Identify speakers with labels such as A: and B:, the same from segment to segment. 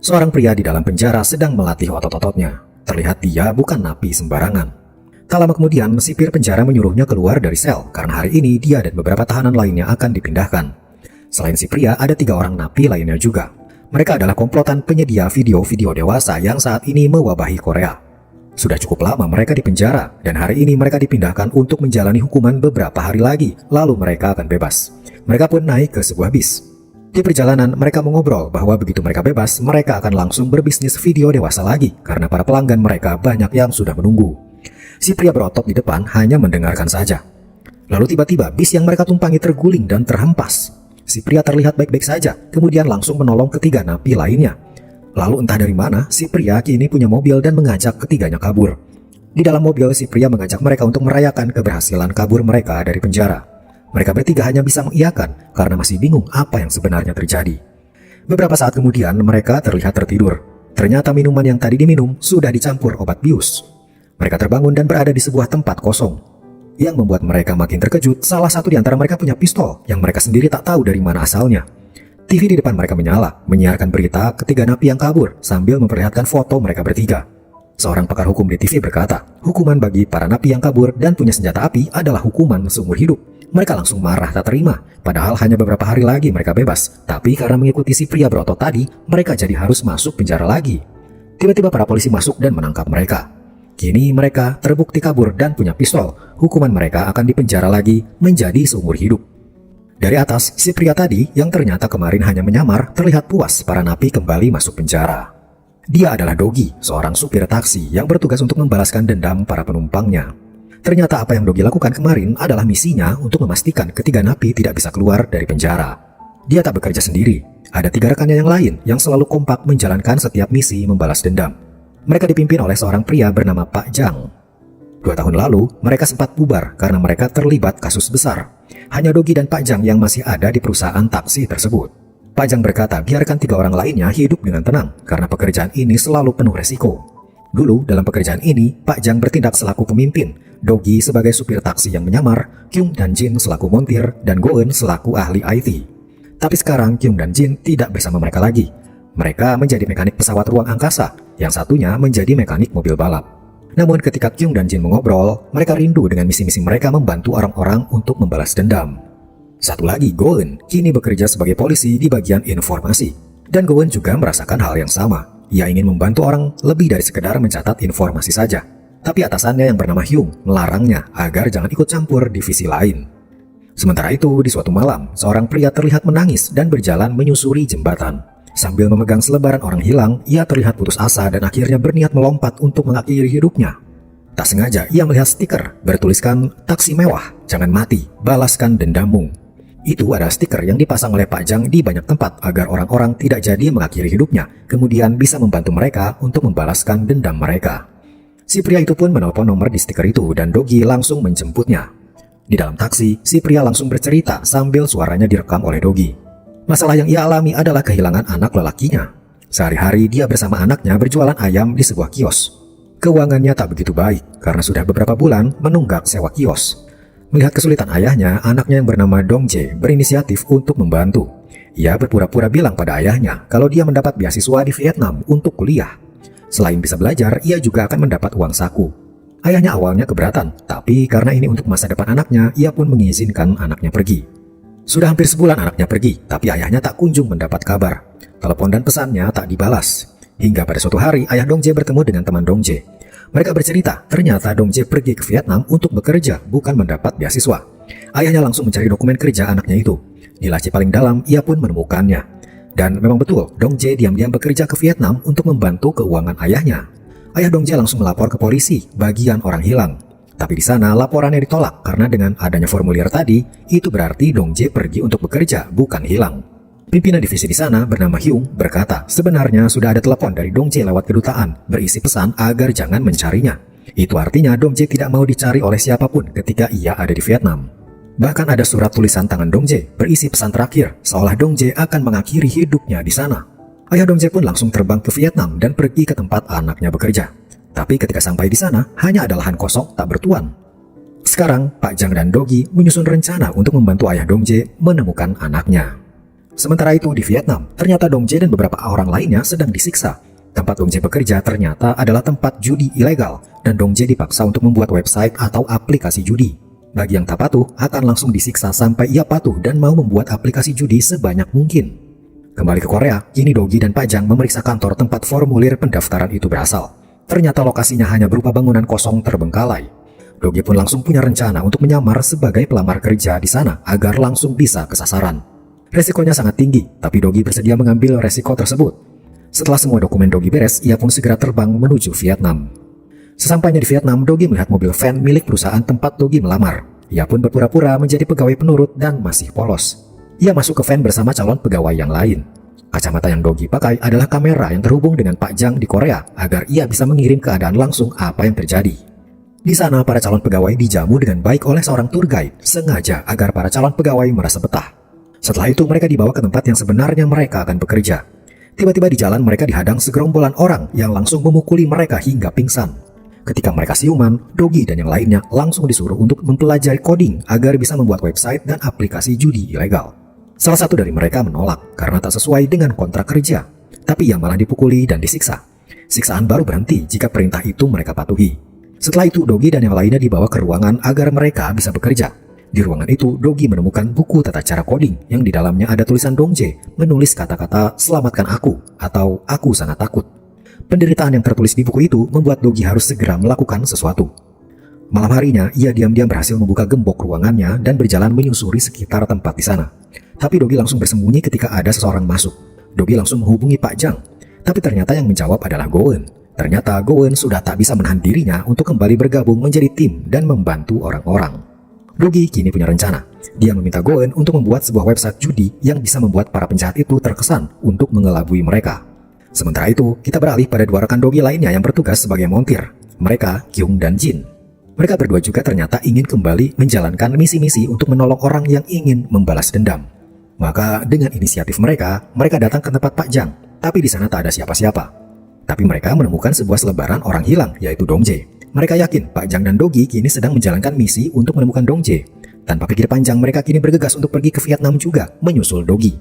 A: Seorang pria di dalam penjara sedang melatih otot-ototnya. Terlihat dia bukan napi sembarangan. Tak lama kemudian, sipir penjara menyuruhnya keluar dari sel karena hari ini dia dan beberapa tahanan lainnya akan dipindahkan. Selain si pria, ada 3 orang napi lainnya juga. Mereka adalah komplotan penyedia video-video dewasa yang saat ini mewabahi Korea. Sudah cukup lama mereka di penjara, dan hari ini mereka dipindahkan untuk menjalani hukuman beberapa hari lagi, lalu mereka akan bebas. Mereka pun naik ke sebuah bis. Di perjalanan, mereka mengobrol bahwa begitu mereka bebas, mereka akan langsung berbisnis video dewasa lagi, karena para pelanggan mereka banyak yang sudah menunggu. Si pria berotot di depan hanya mendengarkan saja. Lalu tiba-tiba bis yang mereka tumpangi terguling dan terhempas. Si pria terlihat baik-baik saja, kemudian langsung menolong ketiga napi lainnya. Lalu entah dari mana, si pria kini punya mobil dan mengajak ketiganya kabur. Di dalam mobil, si pria mengajak mereka untuk merayakan keberhasilan kabur mereka dari penjara. Mereka bertiga hanya bisa mengiyakan karena masih bingung apa yang sebenarnya terjadi. Beberapa saat kemudian, mereka terlihat tertidur. Ternyata minuman yang tadi diminum sudah dicampur obat bius. Mereka terbangun dan berada di sebuah tempat kosong. Yang membuat mereka makin terkejut, salah satu di antara mereka punya pistol yang mereka sendiri tak tahu dari mana asalnya. TV di depan mereka menyala, menyiarkan berita ketiga napi yang kabur sambil memperlihatkan foto mereka bertiga. Seorang pakar hukum di TV berkata, hukuman bagi para napi yang kabur dan punya senjata api adalah hukuman seumur hidup. Mereka langsung marah tak terima, padahal hanya beberapa hari lagi mereka bebas. Tapi karena mengikuti si pria berotot tadi, mereka jadi harus masuk penjara lagi. Tiba-tiba para polisi masuk dan menangkap mereka. Kini mereka terbukti kabur dan punya pistol. Hukuman mereka akan dipenjara lagi menjadi seumur hidup. Dari atas, si pria tadi yang ternyata kemarin hanya menyamar terlihat puas para napi kembali masuk penjara. Dia adalah Dogi, seorang supir taksi yang bertugas untuk membalaskan dendam para penumpangnya. Ternyata apa yang Dogi lakukan kemarin adalah misinya untuk memastikan ketiga napi tidak bisa keluar dari penjara. Dia tak bekerja sendiri. Ada 3 rekannya yang lain yang selalu kompak menjalankan setiap misi membalas dendam. Mereka dipimpin oleh seorang pria bernama Pak Jang. 2 tahun lalu, mereka sempat bubar karena mereka terlibat kasus besar. Hanya Dogi dan Pak Jang yang masih ada di perusahaan taksi tersebut. Pak Jang berkata biarkan 3 orang lainnya hidup dengan tenang karena pekerjaan ini selalu penuh resiko. Dulu dalam pekerjaan ini, Pak Jang bertindak selaku pemimpin, Dogi sebagai supir taksi yang menyamar, Kyung dan Jin selaku montir, dan Goen selaku ahli IT. Tapi sekarang Kyung dan Jin tidak bersama mereka lagi. Mereka menjadi mekanik pesawat ruang angkasa, yang satunya menjadi mekanik mobil balap. Namun ketika Kyung dan Jin mengobrol, mereka rindu dengan misi-misi mereka membantu orang-orang untuk membalas dendam. Satu lagi, Goen, kini bekerja sebagai polisi di bagian informasi. Dan Goen juga merasakan hal yang sama. Ia ingin membantu orang lebih dari sekedar mencatat informasi saja. Tapi atasannya yang bernama Hyung melarangnya agar jangan ikut campur divisi lain. Sementara itu, di suatu malam, seorang pria terlihat menangis dan berjalan menyusuri jembatan. Sambil memegang selebaran orang hilang, ia terlihat putus asa dan akhirnya berniat melompat untuk mengakhiri hidupnya. Tak sengaja, ia melihat stiker bertuliskan, "Taksi mewah, jangan mati, balaskan dendammu." Itu adalah stiker yang dipasang oleh Pak Jang di banyak tempat agar orang-orang tidak jadi mengakhiri hidupnya, kemudian bisa membantu mereka untuk membalaskan dendam mereka. Si pria itu pun menelpon nomor di stiker itu dan Dogi langsung menjemputnya. Di dalam taksi, si pria langsung bercerita sambil suaranya direkam oleh Dogi. Masalah yang ia alami adalah kehilangan anak lelakinya. Sehari-hari dia bersama anaknya berjualan ayam di sebuah kios. Keuangannya tak begitu baik karena sudah beberapa bulan menunggak sewa kios. Melihat kesulitan ayahnya, anaknya yang bernama Dong Jae berinisiatif untuk membantu. Ia berpura-pura bilang pada ayahnya kalau dia mendapat beasiswa di Vietnam untuk kuliah. Selain bisa belajar, ia juga akan mendapat uang saku. Ayahnya awalnya keberatan, tapi karena ini untuk masa depan anaknya, ia pun mengizinkan anaknya pergi. Sudah hampir sebulan anaknya pergi, tapi ayahnya tak kunjung mendapat kabar. Telepon dan pesannya tak dibalas. Hingga pada suatu hari, ayah Dong Jae bertemu dengan teman Dong Jae. Mereka bercerita, ternyata Dong Jae pergi ke Vietnam untuk bekerja, bukan mendapat beasiswa. Ayahnya langsung mencari dokumen kerja anaknya itu. Di laci paling dalam, ia pun menemukannya. Dan memang betul, Dong Jae diam-diam bekerja ke Vietnam untuk membantu keuangan ayahnya. Ayah Dong Jae langsung melapor ke polisi bagian orang hilang. Tapi di sana laporannya ditolak karena dengan adanya formulir tadi, itu berarti Dong Jae pergi untuk bekerja, bukan hilang. Pimpinan divisi di sana bernama Hyung berkata, sebenarnya sudah ada telepon dari Dong Jae lewat kedutaan berisi pesan agar jangan mencarinya. Itu artinya Dong Jae tidak mau dicari oleh siapapun ketika ia ada di Vietnam. Bahkan ada surat tulisan tangan Dong Jae berisi pesan terakhir, seolah Dong Jae akan mengakhiri hidupnya di sana. Ayah Dong Jae pun langsung terbang ke Vietnam dan pergi ke tempat anaknya bekerja. Tapi ketika sampai di sana, hanya ada lahan kosong tak bertuan. Sekarang, Pak Jang dan Dogi menyusun rencana untuk membantu ayah Dong Jae menemukan anaknya. Sementara itu di Vietnam, ternyata Dong Jae dan beberapa orang lainnya sedang disiksa. Tempat Dong Jae bekerja ternyata adalah tempat judi ilegal, dan Dong Jae dipaksa untuk membuat website atau aplikasi judi. Bagi yang tak patuh, akan langsung disiksa sampai ia patuh dan mau membuat aplikasi judi sebanyak mungkin. Kembali ke Korea, kini Dogi dan Pajang memeriksa kantor tempat formulir pendaftaran itu berasal. Ternyata lokasinya hanya berupa bangunan kosong terbengkalai. Dogi pun langsung punya rencana untuk menyamar sebagai pelamar kerja di sana agar langsung bisa ke sasaran. Resikonya sangat tinggi, tapi Dogi bersedia mengambil resiko tersebut. Setelah semua dokumen Dogi beres, ia pun segera terbang menuju Vietnam. Sesampainya di Vietnam, Dogi melihat mobil van milik perusahaan tempat Dogi melamar. Ia pun berpura-pura menjadi pegawai penurut dan masih polos. Ia masuk ke van bersama calon pegawai yang lain. Kacamata yang Dogi pakai adalah kamera yang terhubung dengan Pak Jang di Korea agar ia bisa mengirim keadaan langsung apa yang terjadi. Di sana, para calon pegawai dijamu dengan baik oleh seorang tour guide, sengaja agar para calon pegawai merasa betah. Setelah itu, mereka dibawa ke tempat yang sebenarnya mereka akan bekerja. Tiba-tiba di jalan mereka dihadang segerombolan orang yang langsung memukuli mereka hingga pingsan. Ketika mereka siuman, Dogi dan yang lainnya langsung disuruh untuk mempelajari coding agar bisa membuat website dan aplikasi judi ilegal. Salah satu dari mereka menolak karena tak sesuai dengan kontrak kerja, tapi ia malah dipukuli dan disiksa. Siksaan baru berhenti jika perintah itu mereka patuhi. Setelah itu, Dogi dan yang lainnya dibawa ke ruangan agar mereka bisa bekerja. Di ruangan itu, Dogi menemukan buku tata cara coding yang di dalamnya ada tulisan Dong Jae menulis kata-kata "selamatkan aku" atau "aku sangat takut". Penderitaan yang tertulis di buku itu membuat Dogi harus segera melakukan sesuatu. Malam harinya, ia diam-diam berhasil membuka gembok ruangannya dan berjalan menyusuri sekitar tempat di sana. Tapi Dogi langsung bersembunyi ketika ada seseorang masuk. Dogi langsung menghubungi Pak Jang, tapi ternyata yang menjawab adalah Goen. Ternyata Goen sudah tak bisa menahan dirinya untuk kembali bergabung menjadi tim dan membantu orang-orang. Dogi kini punya rencana. Dia meminta Goen untuk membuat sebuah website judi yang bisa membuat para penjahat itu terkesan untuk mengelabui mereka. Sementara itu, kita beralih pada dua rekan Dogi lainnya yang bertugas sebagai montir. Mereka, Kyung dan Jin. Mereka berdua juga ternyata ingin kembali menjalankan misi-misi untuk menolong orang yang ingin membalas dendam. Maka dengan inisiatif mereka datang ke tempat Pak Jang, tapi di sana tak ada siapa-siapa. Tapi mereka menemukan sebuah selebaran orang hilang, yaitu Dong Jae. Mereka yakin Pak Jang dan Dogi kini sedang menjalankan misi untuk menemukan Dong Jae. Tanpa pikir panjang, mereka kini bergegas untuk pergi ke Vietnam juga, menyusul Dogi.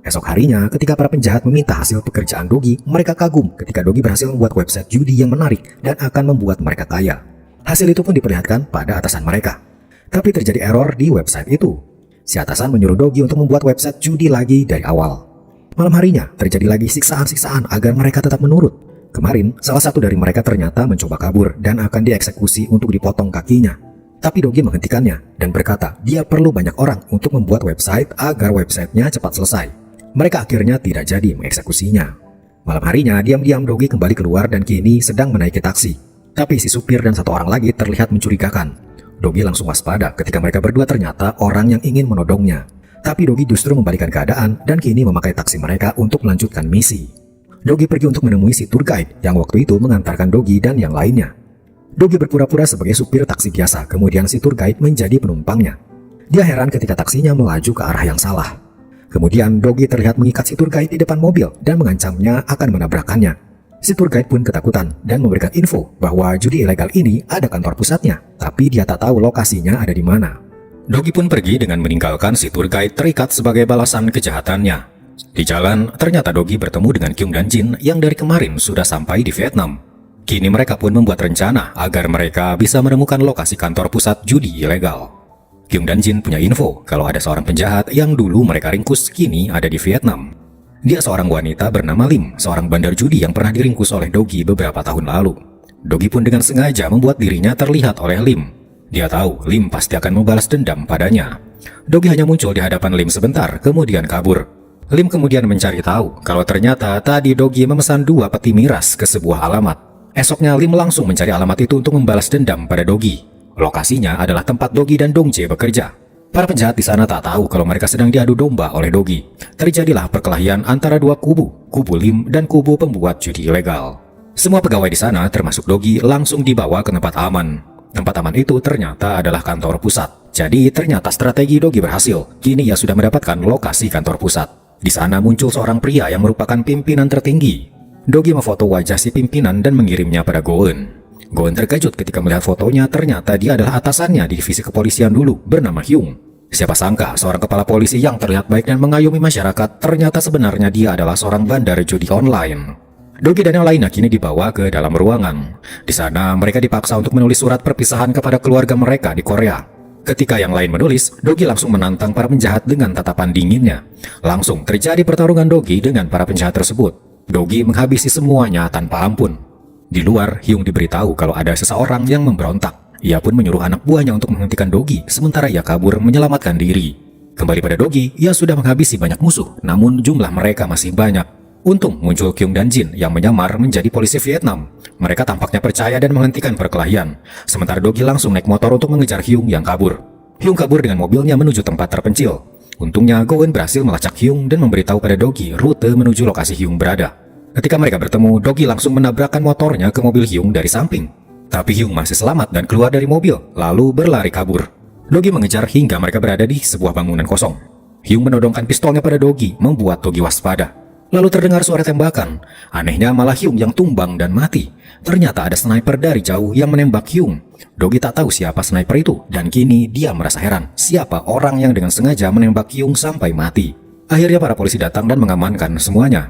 A: Esok harinya, ketika para penjahat meminta hasil pekerjaan Dogi, mereka kagum ketika Dogi berhasil membuat website judi yang menarik dan akan membuat mereka kaya. Hasil itu pun diperlihatkan pada atasan mereka. Tapi terjadi error di website itu. Si atasan menyuruh Dogi untuk membuat website judi lagi dari awal. Malam harinya, terjadi lagi siksaan-siksaan agar mereka tetap menurut. Kemarin, salah satu dari mereka ternyata mencoba kabur dan akan dieksekusi untuk dipotong kakinya. Tapi Dogi menghentikannya dan berkata dia perlu banyak orang untuk membuat website agar websitenya cepat selesai. Mereka akhirnya tidak jadi mengeksekusinya. Malam harinya, diam-diam Dogi kembali keluar dan kini sedang menaiki taksi. Tapi si supir dan satu orang lagi terlihat mencurigakan. Dogi langsung waspada ketika mereka berdua ternyata orang yang ingin menodongnya. Tapi Dogi justru membalikan keadaan dan kini memakai taksi mereka untuk melanjutkan misi. Dogi pergi untuk menemui si tour guide yang waktu itu mengantarkan Dogi dan yang lainnya. Dogi berpura-pura sebagai supir taksi biasa, kemudian si tour guide menjadi penumpangnya. Dia heran ketika taksinya melaju ke arah yang salah. Kemudian Dogi terlihat mengikat si tour guide di depan mobil dan mengancamnya akan menabrakannya. Si tour guide pun ketakutan dan memberikan info bahwa judi ilegal ini ada kantor pusatnya, tapi dia tak tahu lokasinya ada di mana. Dogi pun pergi dengan meninggalkan si tour guide terikat sebagai balasan kejahatannya. Di jalan, ternyata Dogi bertemu dengan Kyung dan Jin yang dari kemarin sudah sampai di Vietnam. Kini mereka pun membuat rencana agar mereka bisa menemukan lokasi kantor pusat judi ilegal. Kyung dan Jin punya info kalau ada seorang penjahat yang dulu mereka ringkus kini ada di Vietnam. Dia seorang wanita bernama Lim, seorang bandar judi yang pernah diringkus oleh Dogi beberapa tahun lalu. Dogi pun dengan sengaja membuat dirinya terlihat oleh Lim. Dia tahu Lim pasti akan membalas dendam padanya. Dogi hanya muncul di hadapan Lim sebentar, kemudian kabur. Lim kemudian mencari tahu kalau ternyata tadi Dogi memesan 2 peti miras ke sebuah alamat. Esoknya Lim langsung mencari alamat itu untuk membalas dendam pada Dogi. Lokasinya adalah tempat Dogi dan Dong Jae bekerja. Para penjahat di sana tak tahu kalau mereka sedang diadu domba oleh Dogi. Terjadilah perkelahian antara dua kubu Lim dan kubu pembuat judi ilegal. Semua pegawai di sana termasuk Dogi langsung dibawa ke tempat aman. Tempat aman itu ternyata adalah kantor pusat. Jadi ternyata strategi Dogi berhasil. Kini ia sudah mendapatkan lokasi kantor pusat. Di sana muncul seorang pria yang merupakan pimpinan tertinggi. Dogi memfoto wajah si pimpinan dan mengirimnya pada Goen. Goen terkejut ketika melihat fotonya, ternyata dia adalah atasannya di divisi kepolisian dulu bernama Hyung. Siapa sangka seorang kepala polisi yang terlihat baik dan mengayomi masyarakat ternyata sebenarnya dia adalah seorang bandar judi online. Dogi dan yang lainnya kini dibawa ke dalam ruangan. Di sana mereka dipaksa untuk menulis surat perpisahan kepada keluarga mereka di Korea. Ketika yang lain menulis, Dogi langsung menantang para penjahat dengan tatapan dinginnya. Langsung terjadi pertarungan Dogi dengan para penjahat tersebut. Dogi menghabisi semuanya tanpa ampun. Di luar, Hyung diberitahu kalau ada seseorang yang memberontak. Ia pun menyuruh anak buahnya untuk menghentikan Dogi, sementara ia kabur menyelamatkan diri. Kembali pada Dogi, ia sudah menghabisi banyak musuh, namun jumlah mereka masih banyak. Untung muncul Kyung dan Jin yang menyamar menjadi polisi Vietnam. Mereka tampaknya percaya dan menghentikan perkelahian. Sementara Dogi langsung naik motor untuk mengejar Hyung yang kabur. Hyung kabur dengan mobilnya menuju tempat terpencil. Untungnya Go-eun berhasil melacak Hyung dan memberitahu pada Dogi rute menuju lokasi Hyung berada. Ketika mereka bertemu, Dogi langsung menabrakkan motornya ke mobil Hyung dari samping. Tapi Hyung masih selamat dan keluar dari mobil, lalu berlari kabur. Dogi mengejar hingga mereka berada di sebuah bangunan kosong. Hyung menodongkan pistolnya pada Dogi, membuat Dogi waspada. Lalu terdengar suara tembakan. Anehnya malah Hyung yang tumbang dan mati. Ternyata ada sniper dari jauh yang menembak Hyung. Dogi tak tahu siapa sniper itu, dan kini dia merasa heran siapa orang yang dengan sengaja menembak Hyung sampai mati. Akhirnya para polisi datang dan mengamankan semuanya.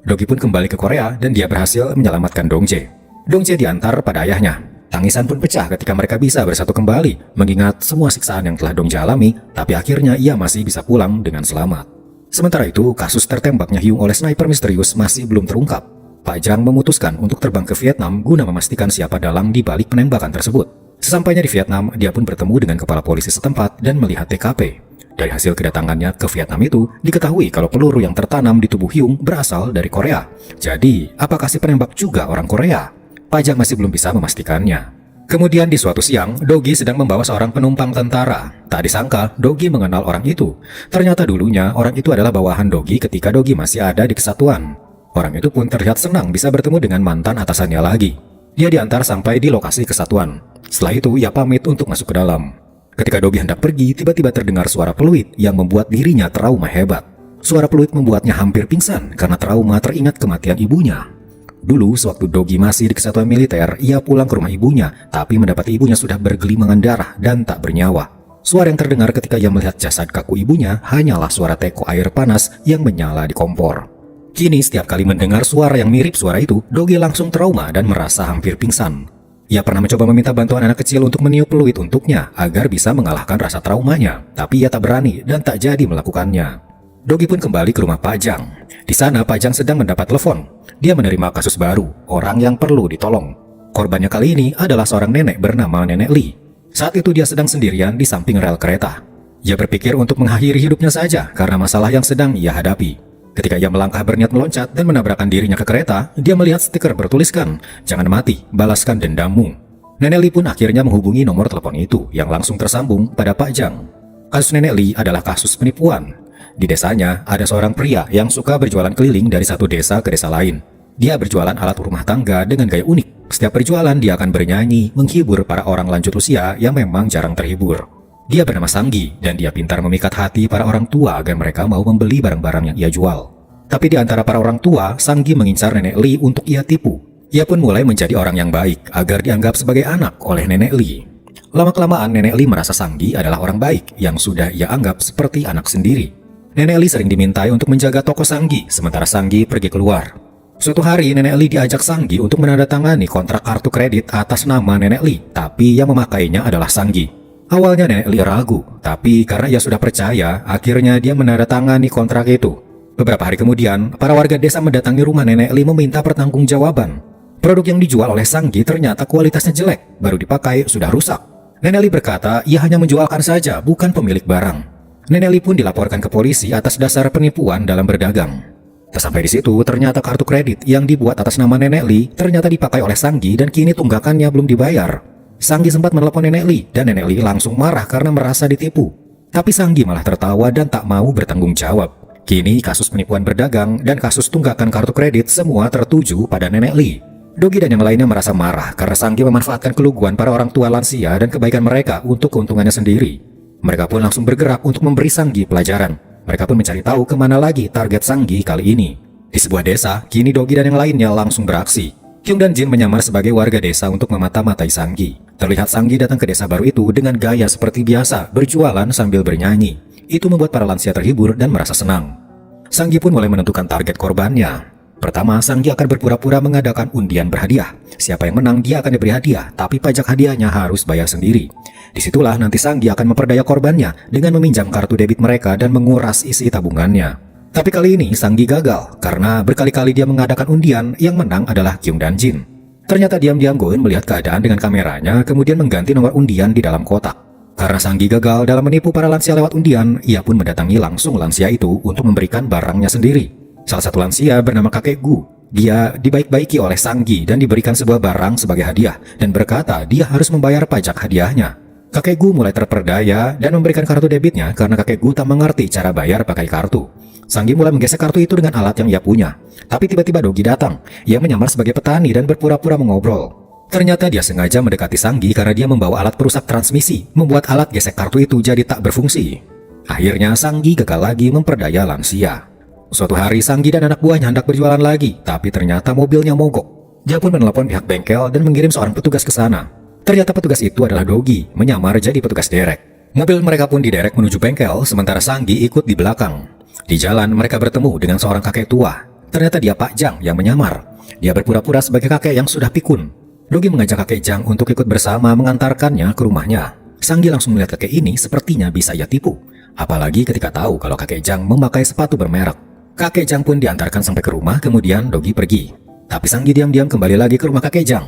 A: Dogi pun kembali ke Korea dan dia berhasil menyelamatkan Dongjae. Dongjae diantar pada ayahnya. Tangisan pun pecah ketika mereka bisa bersatu kembali, mengingat semua siksaan yang telah Dongjae alami, tapi akhirnya ia masih bisa pulang dengan selamat. Sementara itu, kasus tertembaknya Hyung oleh sniper misterius masih belum terungkap. Pak Jang memutuskan untuk terbang ke Vietnam guna memastikan siapa dalang di balik penembakan tersebut. Sesampainya di Vietnam, dia pun bertemu dengan kepala polisi setempat dan melihat TKP. Dari hasil kedatangannya ke Vietnam itu, diketahui kalau peluru yang tertanam di tubuh Hyung berasal dari Korea. Jadi, apakah si penembak juga orang Korea? Pak Jang masih belum bisa memastikannya. Kemudian di suatu siang, Dogi sedang membawa seorang penumpang tentara. Tak disangka, Dogi mengenal orang itu. Ternyata dulunya orang itu adalah bawahan Dogi ketika Dogi masih ada di kesatuan. Orang itu pun terlihat senang bisa bertemu dengan mantan atasannya lagi. Dia diantar sampai di lokasi kesatuan. Setelah itu, ia pamit untuk masuk ke dalam. Ketika Dogi hendak pergi, tiba-tiba terdengar suara peluit yang membuat dirinya trauma hebat. Suara peluit membuatnya hampir pingsan karena trauma teringat kematian ibunya. Dulu, sewaktu Dogi masih di kesatuan militer, ia pulang ke rumah ibunya, tapi mendapati ibunya sudah bergelimangan darah dan tak bernyawa. Suara yang terdengar ketika ia melihat jasad kaku ibunya hanyalah suara teko air panas yang menyala di kompor. Kini, setiap kali mendengar suara yang mirip suara itu, Dogi langsung trauma dan merasa hampir pingsan. Ia pernah mencoba meminta bantuan anak kecil untuk meniup peluit untuknya agar bisa mengalahkan rasa traumanya, tapi ia tak berani dan tak jadi melakukannya. Dogi pun kembali ke rumah Pak Jang. Di sana, Pak Jang sedang mendapat telepon. Dia menerima kasus baru, orang yang perlu ditolong. Korbannya kali ini adalah seorang nenek bernama Nenek Lee. Saat itu dia sedang sendirian di samping rel kereta. Ia berpikir untuk mengakhiri hidupnya saja karena masalah yang sedang ia hadapi. Ketika ia melangkah berniat meloncat dan menabrakkan dirinya ke kereta, dia melihat stiker bertuliskan, "Jangan mati, balaskan dendammu." Nenek Lee pun akhirnya menghubungi nomor telepon itu yang langsung tersambung pada Pak Jang. Kasus Nenek Lee adalah kasus penipuan. Di desanya, ada seorang pria yang suka berjualan keliling dari satu desa ke desa lain. Dia berjualan alat rumah tangga dengan gaya unik. Setiap berjualan, dia akan bernyanyi, menghibur para orang lanjut usia yang memang jarang terhibur. Dia bernama Sanggi, dan dia pintar memikat hati para orang tua agar mereka mau membeli barang-barang yang ia jual. Tapi di antara para orang tua, Sanggi mengincar Nenek Lee untuk ia tipu. Ia pun mulai menjadi orang yang baik agar dianggap sebagai anak oleh Nenek Lee. Lama-kelamaan, Nenek Lee merasa Sanggi adalah orang baik yang sudah ia anggap seperti anak sendiri. Nenek Lee sering dimintai untuk menjaga toko Sanggi, sementara Sanggi pergi keluar. Suatu hari, Nenek Lee diajak Sanggi untuk menandatangani kontrak kartu kredit atas nama Nenek Lee, tapi yang memakainya adalah Sanggi. Awalnya Nenek Lee ragu, tapi karena ia sudah percaya, akhirnya dia menandatangani kontrak itu. Beberapa hari kemudian, para warga desa mendatangi rumah Nenek Lee meminta pertanggungjawaban. Produk yang dijual oleh Sanggi ternyata kualitasnya jelek, baru dipakai sudah rusak. Nenek Lee berkata ia hanya menjualkan saja, bukan pemilik barang. Nenek Lee pun dilaporkan ke polisi atas dasar penipuan dalam berdagang. Sampai di situ, ternyata kartu kredit yang dibuat atas nama Nenek Lee ternyata dipakai oleh Sanggi dan kini tunggakannya belum dibayar. Sanggi sempat menelepon Nenek Lee dan Nenek Lee langsung marah karena merasa ditipu. Tapi Sanggi malah tertawa dan tak mau bertanggung jawab. Kini kasus penipuan berdagang dan kasus tunggakan kartu kredit semua tertuju pada Nenek Lee. Dogi dan yang lainnya merasa marah karena Sanggi memanfaatkan keluguan para orang tua lansia dan kebaikan mereka untuk keuntungannya sendiri. Mereka pun langsung bergerak untuk memberi Sanggi pelajaran. Mereka pun mencari tahu kemana lagi target Sanggi kali ini. Di sebuah desa, kini Dogi dan yang lainnya langsung beraksi. Kyung dan Jin menyamar sebagai warga desa untuk memata-matai Sanggi. Terlihat Sanggi datang ke desa baru itu dengan gaya seperti biasa, berjualan sambil bernyanyi. Itu membuat para lansia terhibur dan merasa senang. Sanggi pun mulai menentukan target korbannya. Pertama, Sanggi akan berpura-pura mengadakan undian berhadiah. Siapa yang menang dia akan diberi hadiah, tapi pajak hadiahnya harus bayar sendiri. Disitulah nanti Sanggi akan memperdaya korbannya dengan meminjam kartu debit mereka dan menguras isi tabungannya. Tapi kali ini Sanggi gagal karena berkali-kali dia mengadakan undian, yang menang adalah Kyung dan Jin. Ternyata diam-diam Goen melihat keadaan dengan kameranya, kemudian mengganti nomor undian di dalam kotak. Karena Sanggi gagal dalam menipu para lansia lewat undian, ia pun mendatangi langsung lansia itu untuk memberikan barangnya sendiri. Salah satu lansia bernama kakek Gu. Dia dibaik-baiki oleh Sanggi dan diberikan sebuah barang sebagai hadiah dan berkata dia harus membayar pajak hadiahnya. Kakek Gu mulai terperdaya dan memberikan kartu debitnya karena kakek Gu tak mengerti cara bayar pakai kartu. Sanggi mulai menggesek kartu itu dengan alat yang ia punya. Tapi tiba-tiba Dogi datang. Ia menyamar sebagai petani dan berpura-pura mengobrol. Ternyata dia sengaja mendekati Sanggi karena dia membawa alat perusak transmisi, membuat alat gesek kartu itu jadi tak berfungsi. Akhirnya Sanggi gagal lagi memperdaya lansia. Suatu hari Sanggi dan anak buahnya hendak berjualan lagi, tapi ternyata mobilnya mogok. Dia pun menelepon pihak bengkel dan mengirim seorang petugas ke sana. Ternyata petugas itu adalah Dogi, menyamar jadi petugas derek. Mobil mereka pun diderek menuju bengkel, sementara Sanggi ikut di belakang. Di jalan mereka bertemu dengan seorang kakek tua. Ternyata dia Pak Jang yang menyamar. Dia berpura-pura sebagai kakek yang sudah pikun. Dogi mengajak kakek Jang untuk ikut bersama mengantarkannya ke rumahnya. Sanggi langsung melihat kakek ini sepertinya bisa ia tipu. Apalagi ketika tahu kalau kakek Jang memakai sepatu bermerek. Kakek Jang pun diantarkan sampai ke rumah, kemudian Dogi pergi. Tapi Sanggi diam-diam kembali lagi ke rumah kakek Jang.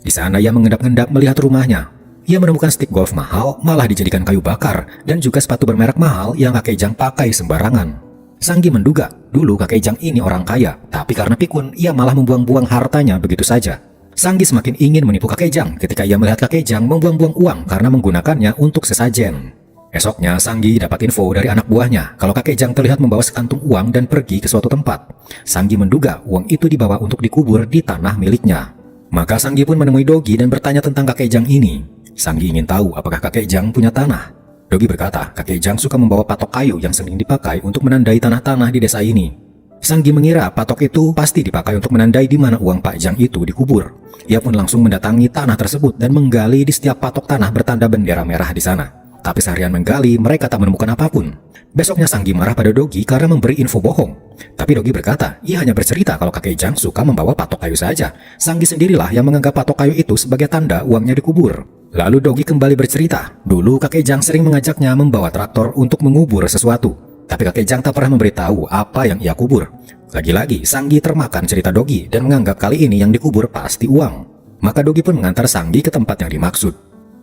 A: Di sana ia mengendap-endap melihat rumahnya. Ia menemukan stick golf mahal, malah dijadikan kayu bakar, dan juga sepatu bermerek mahal yang kakek Jang pakai sembarangan. Sanggi menduga dulu kakek Jang ini orang kaya, tapi karena pikun ia malah membuang-buang hartanya begitu saja. Sanggi semakin ingin menipu kakek Jang ketika ia melihat kakek Jang membuang-buang uang karena menggunakannya untuk sesajen. Esoknya Sanggi dapat info dari anak buahnya kalau kakek Jang terlihat membawa sekantung uang dan pergi ke suatu tempat. Sanggi menduga uang itu dibawa untuk dikubur di tanah miliknya. Maka Sanggi pun menemui Dogi dan bertanya tentang kakek Jang ini. Sanggi ingin tahu apakah kakek Jang punya tanah. Dogi berkata kakek Jang suka membawa patok kayu yang sering dipakai untuk menandai tanah-tanah di desa ini. Sanggi mengira patok itu pasti dipakai untuk menandai di mana uang Pak Jang itu dikubur. Ia pun langsung mendatangi tanah tersebut dan menggali di setiap patok tanah bertanda bendera merah di sana. Tapi seharian menggali, mereka tak menemukan apapun. Besoknya Sanggi marah pada Dogi karena memberi info bohong. Tapi Dogi berkata, ia hanya bercerita kalau kakek Jang suka membawa patok kayu saja. Sanggi sendirilah yang menganggap patok kayu itu sebagai tanda uangnya dikubur. Lalu Dogi kembali bercerita, dulu kakek Jang sering mengajaknya membawa traktor untuk mengubur sesuatu. Tapi kakek Jang tak pernah memberitahu apa yang ia kubur. Lagi-lagi Sanggi termakan cerita Dogi dan menganggap kali ini yang dikubur pasti uang. Maka Dogi pun mengantar Sanggi ke tempat yang dimaksud.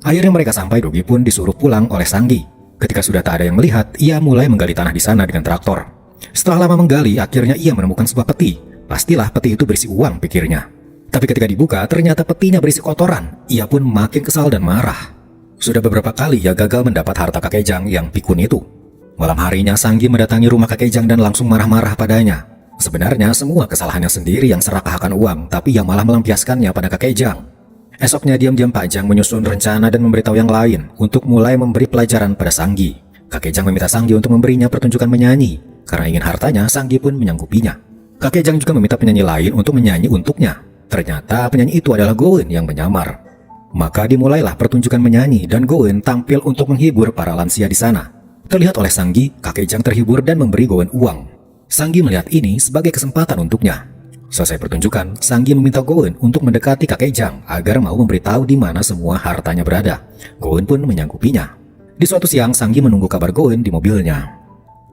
A: Akhirnya mereka sampai, Dogi pun disuruh pulang oleh Sanggi. Ketika sudah tak ada yang melihat, ia mulai menggali tanah di sana dengan traktor. Setelah lama menggali, akhirnya ia menemukan sebuah peti. Pastilah peti itu berisi uang, pikirnya. Tapi ketika dibuka, ternyata petinya berisi kotoran. Ia pun makin kesal dan marah. Sudah beberapa kali ia gagal mendapat harta kakek Jang yang pikun itu. Malam harinya Sanggi mendatangi rumah kakek Jang dan langsung marah-marah padanya. Sebenarnya semua kesalahannya sendiri yang serakah akan uang, tapi ia malah melampiaskannya pada kakek Jang. Esoknya diam-diam Pak Jang menyusun rencana dan memberitahu yang lain untuk mulai memberi pelajaran pada Sanggi. Kakek Jang meminta Sanggi untuk memberinya pertunjukan menyanyi. Karena ingin hartanya, Sanggi pun menyanggupinya. Kakek Jang juga meminta penyanyi lain untuk menyanyi untuknya. Ternyata penyanyi itu adalah Goen yang menyamar. Maka dimulailah pertunjukan menyanyi dan Goen tampil untuk menghibur para lansia di sana. Terlihat oleh Sanggi, kakek Jang terhibur dan memberi Goen uang. Sanggi melihat ini sebagai kesempatan untuknya. Selesai pertunjukan, Sanggi meminta Goen untuk mendekati kakek Jang agar mau memberitahu di mana semua hartanya berada. Goen pun menyanggupinya. Di suatu siang, Sanggi menunggu kabar Goen di mobilnya.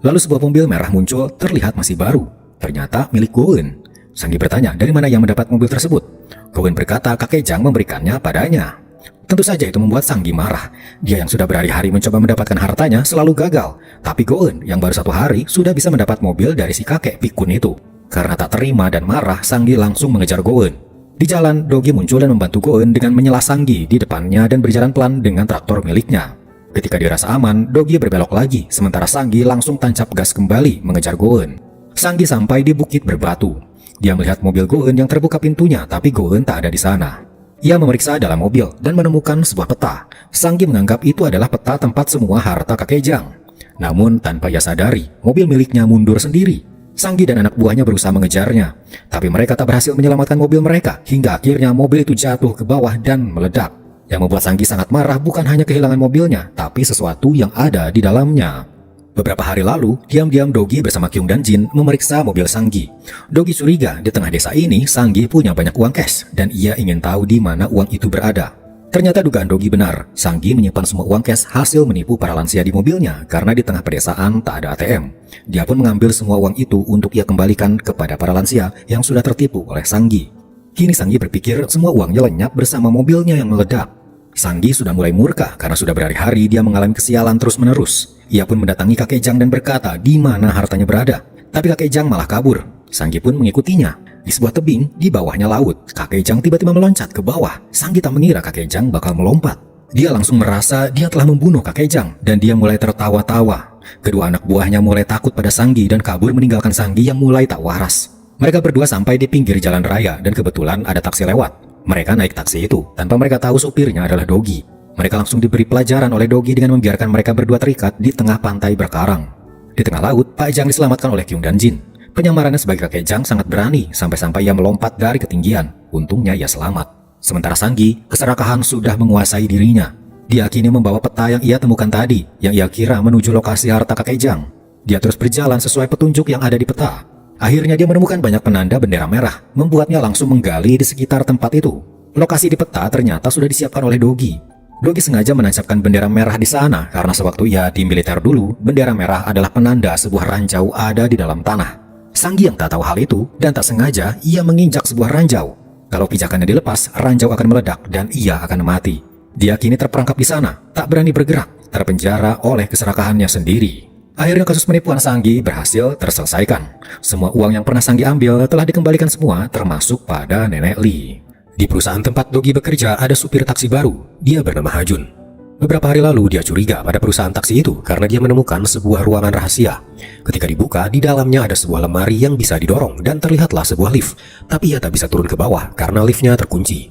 A: Lalu sebuah mobil merah muncul, terlihat masih baru. Ternyata milik Goen. Sanggi bertanya dari mana ia mendapat mobil tersebut. Goen berkata kakek Jang memberikannya padanya. Tentu saja itu membuat Sanggi marah. Dia yang sudah berhari-hari mencoba mendapatkan hartanya selalu gagal. Tapi Goen yang baru 1 hari sudah bisa mendapat mobil dari si kakek pikun itu. Karena tak terima dan marah, Sanggi langsung mengejar Goen. Di jalan, Dogi muncul dan membantu Goen dengan menyela Sanggi di depannya dan berjalan pelan dengan traktor miliknya. Ketika dirasa aman, Dogi berbelok lagi, sementara Sanggi langsung tancap gas kembali mengejar Goen. Sanggi sampai di bukit berbatu. Dia melihat mobil Goen yang terbuka pintunya, tapi Goen tak ada di sana. Ia memeriksa dalam mobil dan menemukan sebuah peta. Sanggi menganggap itu adalah peta tempat semua harta kakek Jang. Namun tanpa ia sadari, mobil miliknya mundur sendiri. Sanggi dan anak buahnya berusaha mengejarnya, tapi mereka tak berhasil menyelamatkan mobil mereka hingga akhirnya mobil itu jatuh ke bawah dan meledak. Yang membuat Sanggi sangat marah bukan hanya kehilangan mobilnya, tapi sesuatu yang ada di dalamnya. Beberapa hari lalu, diam-diam Dogi bersama Kyung dan Jin memeriksa mobil Sanggi. Dogi curiga di tengah desa ini Sanggi punya banyak uang cash dan ia ingin tahu di mana uang itu berada. Ternyata dugaan Dogi benar, Sanggi menyimpan semua uang cash hasil menipu para lansia di mobilnya karena di tengah pedesaan tak ada ATM. Dia pun mengambil semua uang itu untuk ia kembalikan kepada para lansia yang sudah tertipu oleh Sanggi. Kini Sanggi berpikir semua uangnya lenyap bersama mobilnya yang meledak. Sanggi sudah mulai murka karena sudah berhari-hari dia mengalami kesialan terus-menerus. Ia pun mendatangi kakek Jang dan berkata di mana hartanya berada. Tapi kakek Jang malah kabur. Sanggi pun mengikutinya. Di sebuah tebing, di bawahnya laut, kakek Jang tiba-tiba meloncat ke bawah. Sanggi tak mengira kakek Jang bakal melompat. Dia langsung merasa dia telah membunuh kakek Jang dan dia mulai tertawa-tawa. Kedua anak buahnya mulai takut pada Sanggi dan kabur meninggalkan Sanggi yang mulai tak waras. Mereka berdua sampai di pinggir jalan raya dan kebetulan ada taksi lewat. Mereka naik taksi itu tanpa mereka tahu supirnya adalah Dogi. Mereka langsung diberi pelajaran oleh Dogi dengan membiarkan mereka berdua terikat di tengah pantai berkarang. Di tengah laut, Pak Jang diselamatkan oleh Kyung dan Jin. Penyamarannya sebagai kakek Jang sangat berani sampai-sampai ia melompat dari ketinggian. Untungnya ia selamat. Sementara Sanggi, keserakahan sudah menguasai dirinya. Dia kini membawa peta yang ia temukan tadi, yang ia kira menuju lokasi harta kakek Jang. Dia terus berjalan sesuai petunjuk yang ada di peta. Akhirnya dia menemukan banyak penanda bendera merah, membuatnya langsung menggali di sekitar tempat itu. Lokasi di peta ternyata sudah disiapkan oleh Dogi. Dogi sengaja menancapkan bendera merah di sana karena sewaktu ia di militer dulu, bendera merah adalah penanda sebuah ranjau ada di dalam tanah. Sanggi yang tak tahu hal itu dan tak sengaja ia menginjak sebuah ranjau. Kalau pijakannya dilepas, ranjau akan meledak dan ia akan mati. Dia kini terperangkap di sana, tak berani bergerak, terpenjara oleh keserakahannya sendiri. Akhirnya kasus penipuan Sanggi berhasil terselesaikan. Semua uang yang pernah Sanggi ambil telah dikembalikan semua, termasuk pada Nenek Lee. Di perusahaan tempat Dogi bekerja ada supir taksi baru, dia bernama Hajun. Beberapa hari lalu dia curiga pada perusahaan taksi itu karena dia menemukan sebuah ruangan rahasia. Ketika dibuka, di dalamnya ada sebuah lemari yang bisa didorong dan terlihatlah sebuah lift. Tapi ia tak bisa turun ke bawah karena liftnya terkunci.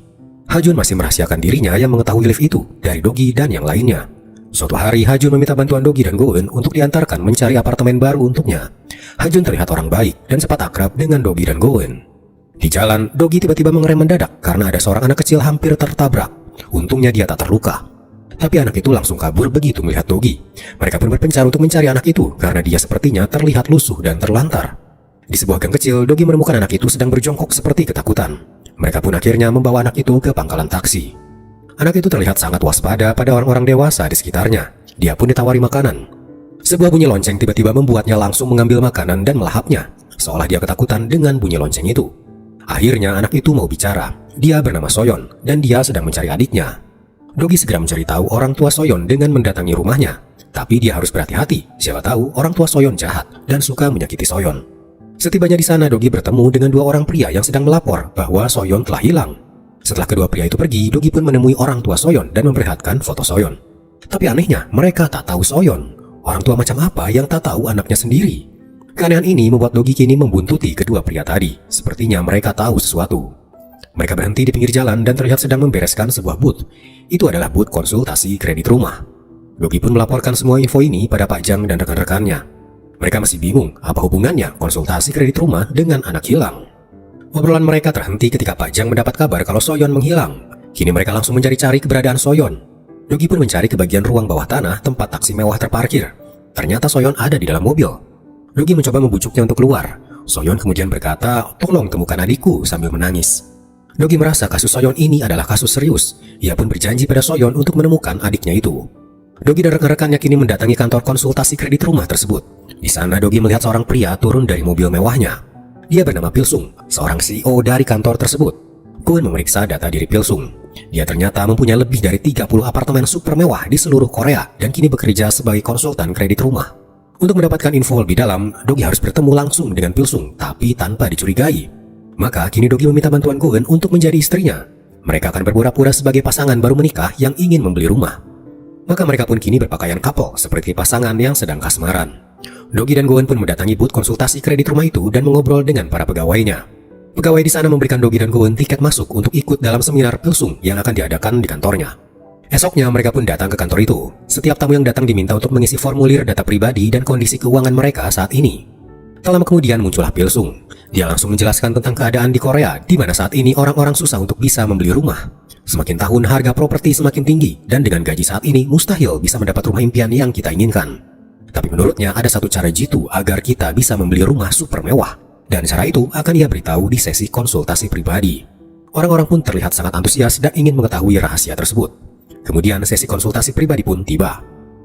A: Hajun masih merahasiakan dirinya yang mengetahui lift itu dari Dogi dan yang lainnya. Suatu hari Hajun meminta bantuan Dogi dan Goen untuk diantarkan mencari apartemen baru untuknya. Hajun terlihat orang baik dan sempat akrab dengan Dogi dan Goen. Di jalan, Dogi tiba-tiba mengerem mendadak karena ada seorang anak kecil hampir tertabrak. Untungnya dia tak terluka. Tapi anak itu langsung kabur begitu melihat Dogi. Mereka pun berpencar untuk mencari anak itu karena dia sepertinya terlihat lusuh dan terlantar. Di sebuah gang kecil, Dogi menemukan anak itu sedang berjongkok seperti ketakutan. Mereka pun akhirnya membawa anak itu ke pangkalan taksi. Anak itu terlihat sangat waspada pada orang-orang dewasa di sekitarnya. Dia pun ditawari makanan. Sebuah bunyi lonceng tiba-tiba membuatnya langsung mengambil makanan dan melahapnya, seolah dia ketakutan dengan bunyi lonceng itu. Akhirnya anak itu mau bicara. Dia bernama Soyon dan dia sedang mencari adiknya. Dogi segera mencari tahu orang tua Soyon dengan mendatangi rumahnya. Tapi dia harus berhati-hati, siapa tahu orang tua Soyon jahat dan suka menyakiti Soyon. Setibanya di sana, Dogi bertemu dengan dua orang pria yang sedang melapor bahwa Soyon telah hilang. Setelah kedua pria itu pergi, Dogi pun menemui orang tua Soyon dan memperlihatkan foto Soyon. Tapi anehnya, mereka tak tahu Soyon. Orang tua macam apa yang tak tahu anaknya sendiri? Keanehan ini membuat Dogi kini membuntuti kedua pria tadi. Sepertinya mereka tahu sesuatu. Mereka berhenti di pinggir jalan dan terlihat sedang membereskan sebuah booth. Itu adalah booth konsultasi kredit rumah. Dogi pun melaporkan semua info ini pada Pak Jang dan rekan-rekannya. Mereka masih bingung apa hubungannya konsultasi kredit rumah dengan anak hilang. Obrolan mereka terhenti ketika Pak Jang mendapat kabar kalau Soyon menghilang. Kini mereka langsung mencari-cari keberadaan Soyon. Dogi pun mencari ke bagian ruang bawah tanah tempat taksi mewah terparkir. Ternyata Soyon ada di dalam mobil. Dogi mencoba membujuknya untuk keluar. Soyon kemudian berkata, "Tolong temukan adikku," sambil menangis. Dogi merasa kasus Soyon ini adalah kasus serius. Ia pun berjanji pada Soyon untuk menemukan adiknya itu. Dogi dan rekan-rekannya kini mendatangi kantor konsultasi kredit rumah tersebut. Di sana Dogi melihat seorang pria turun dari mobil mewahnya. Dia bernama Pilsung, seorang CEO dari kantor tersebut. Goen memeriksa data diri Pilsung. Dia ternyata mempunyai lebih dari 30 apartemen super mewah di seluruh Korea dan kini bekerja sebagai konsultan kredit rumah. Untuk mendapatkan info lebih dalam, Dogi harus bertemu langsung dengan Pilsung, tapi tanpa dicurigai. Maka kini Dogi meminta bantuan Goen untuk menjadi istrinya. Mereka akan berpura-pura sebagai pasangan baru menikah yang ingin membeli rumah. Maka mereka pun kini berpakaian couple seperti pasangan yang sedang kasmaran. Dogi dan Goen pun mendatangi booth konsultasi kredit rumah itu dan mengobrol dengan para pegawainya. Pegawai di sana memberikan Dogi dan Goen tiket masuk untuk ikut dalam seminar Pilsung yang akan diadakan di kantornya. Esoknya mereka pun datang ke kantor itu. Setiap tamu yang datang diminta untuk mengisi formulir data pribadi dan kondisi keuangan mereka saat ini. Tak lama kemudian muncullah Pilsung. Dia langsung menjelaskan tentang keadaan di Korea, di mana saat ini orang-orang susah untuk bisa membeli rumah. Semakin tahun harga properti semakin tinggi, dan dengan gaji saat ini mustahil bisa mendapat rumah impian yang kita inginkan. Tapi menurutnya ada satu cara jitu agar kita bisa membeli rumah super mewah. Dan cara itu akan ia beritahu di sesi konsultasi pribadi. Orang-orang pun terlihat sangat antusias dan ingin mengetahui rahasia tersebut. Kemudian sesi konsultasi pribadi pun tiba.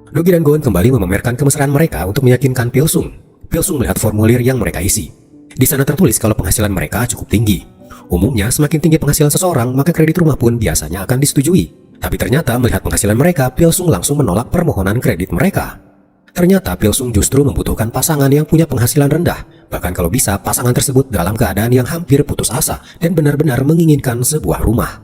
A: Dogi dan Goen kembali memamerkan kemesraan mereka untuk meyakinkan Pilsung. Pilsung melihat formulir yang mereka isi. Di sana tertulis kalau penghasilan mereka cukup tinggi. Umumnya semakin tinggi penghasilan seseorang, maka kredit rumah pun biasanya akan disetujui. Tapi ternyata melihat penghasilan mereka, Pilsung langsung menolak permohonan kredit mereka. Ternyata Pilsung justru membutuhkan pasangan yang punya penghasilan rendah. Bahkan kalau bisa, pasangan tersebut dalam keadaan yang hampir putus asa dan benar-benar menginginkan sebuah rumah.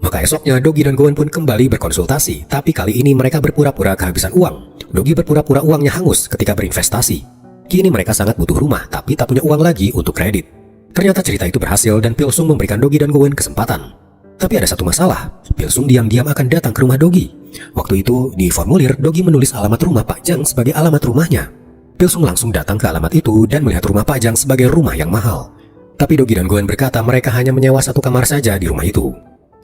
A: Maka esoknya Dogi dan Goen pun kembali berkonsultasi, tapi kali ini mereka berpura-pura kehabisan uang. Dogi berpura-pura uangnya hangus ketika berinvestasi. Kini mereka sangat butuh rumah, tapi tak punya uang lagi untuk kredit. Ternyata cerita itu berhasil dan Pilsung memberikan Dogi dan Goen kesempatan. Tapi ada satu masalah, Pilsung diam-diam akan datang ke rumah Dogi. Waktu itu di formulir Dogi menulis alamat rumah Pak Jang sebagai alamat rumahnya. Pilsung langsung datang ke alamat itu dan melihat rumah Pak Jang sebagai rumah yang mahal. Tapi Dogi dan Goen berkata mereka hanya menyewa satu kamar saja di rumah itu.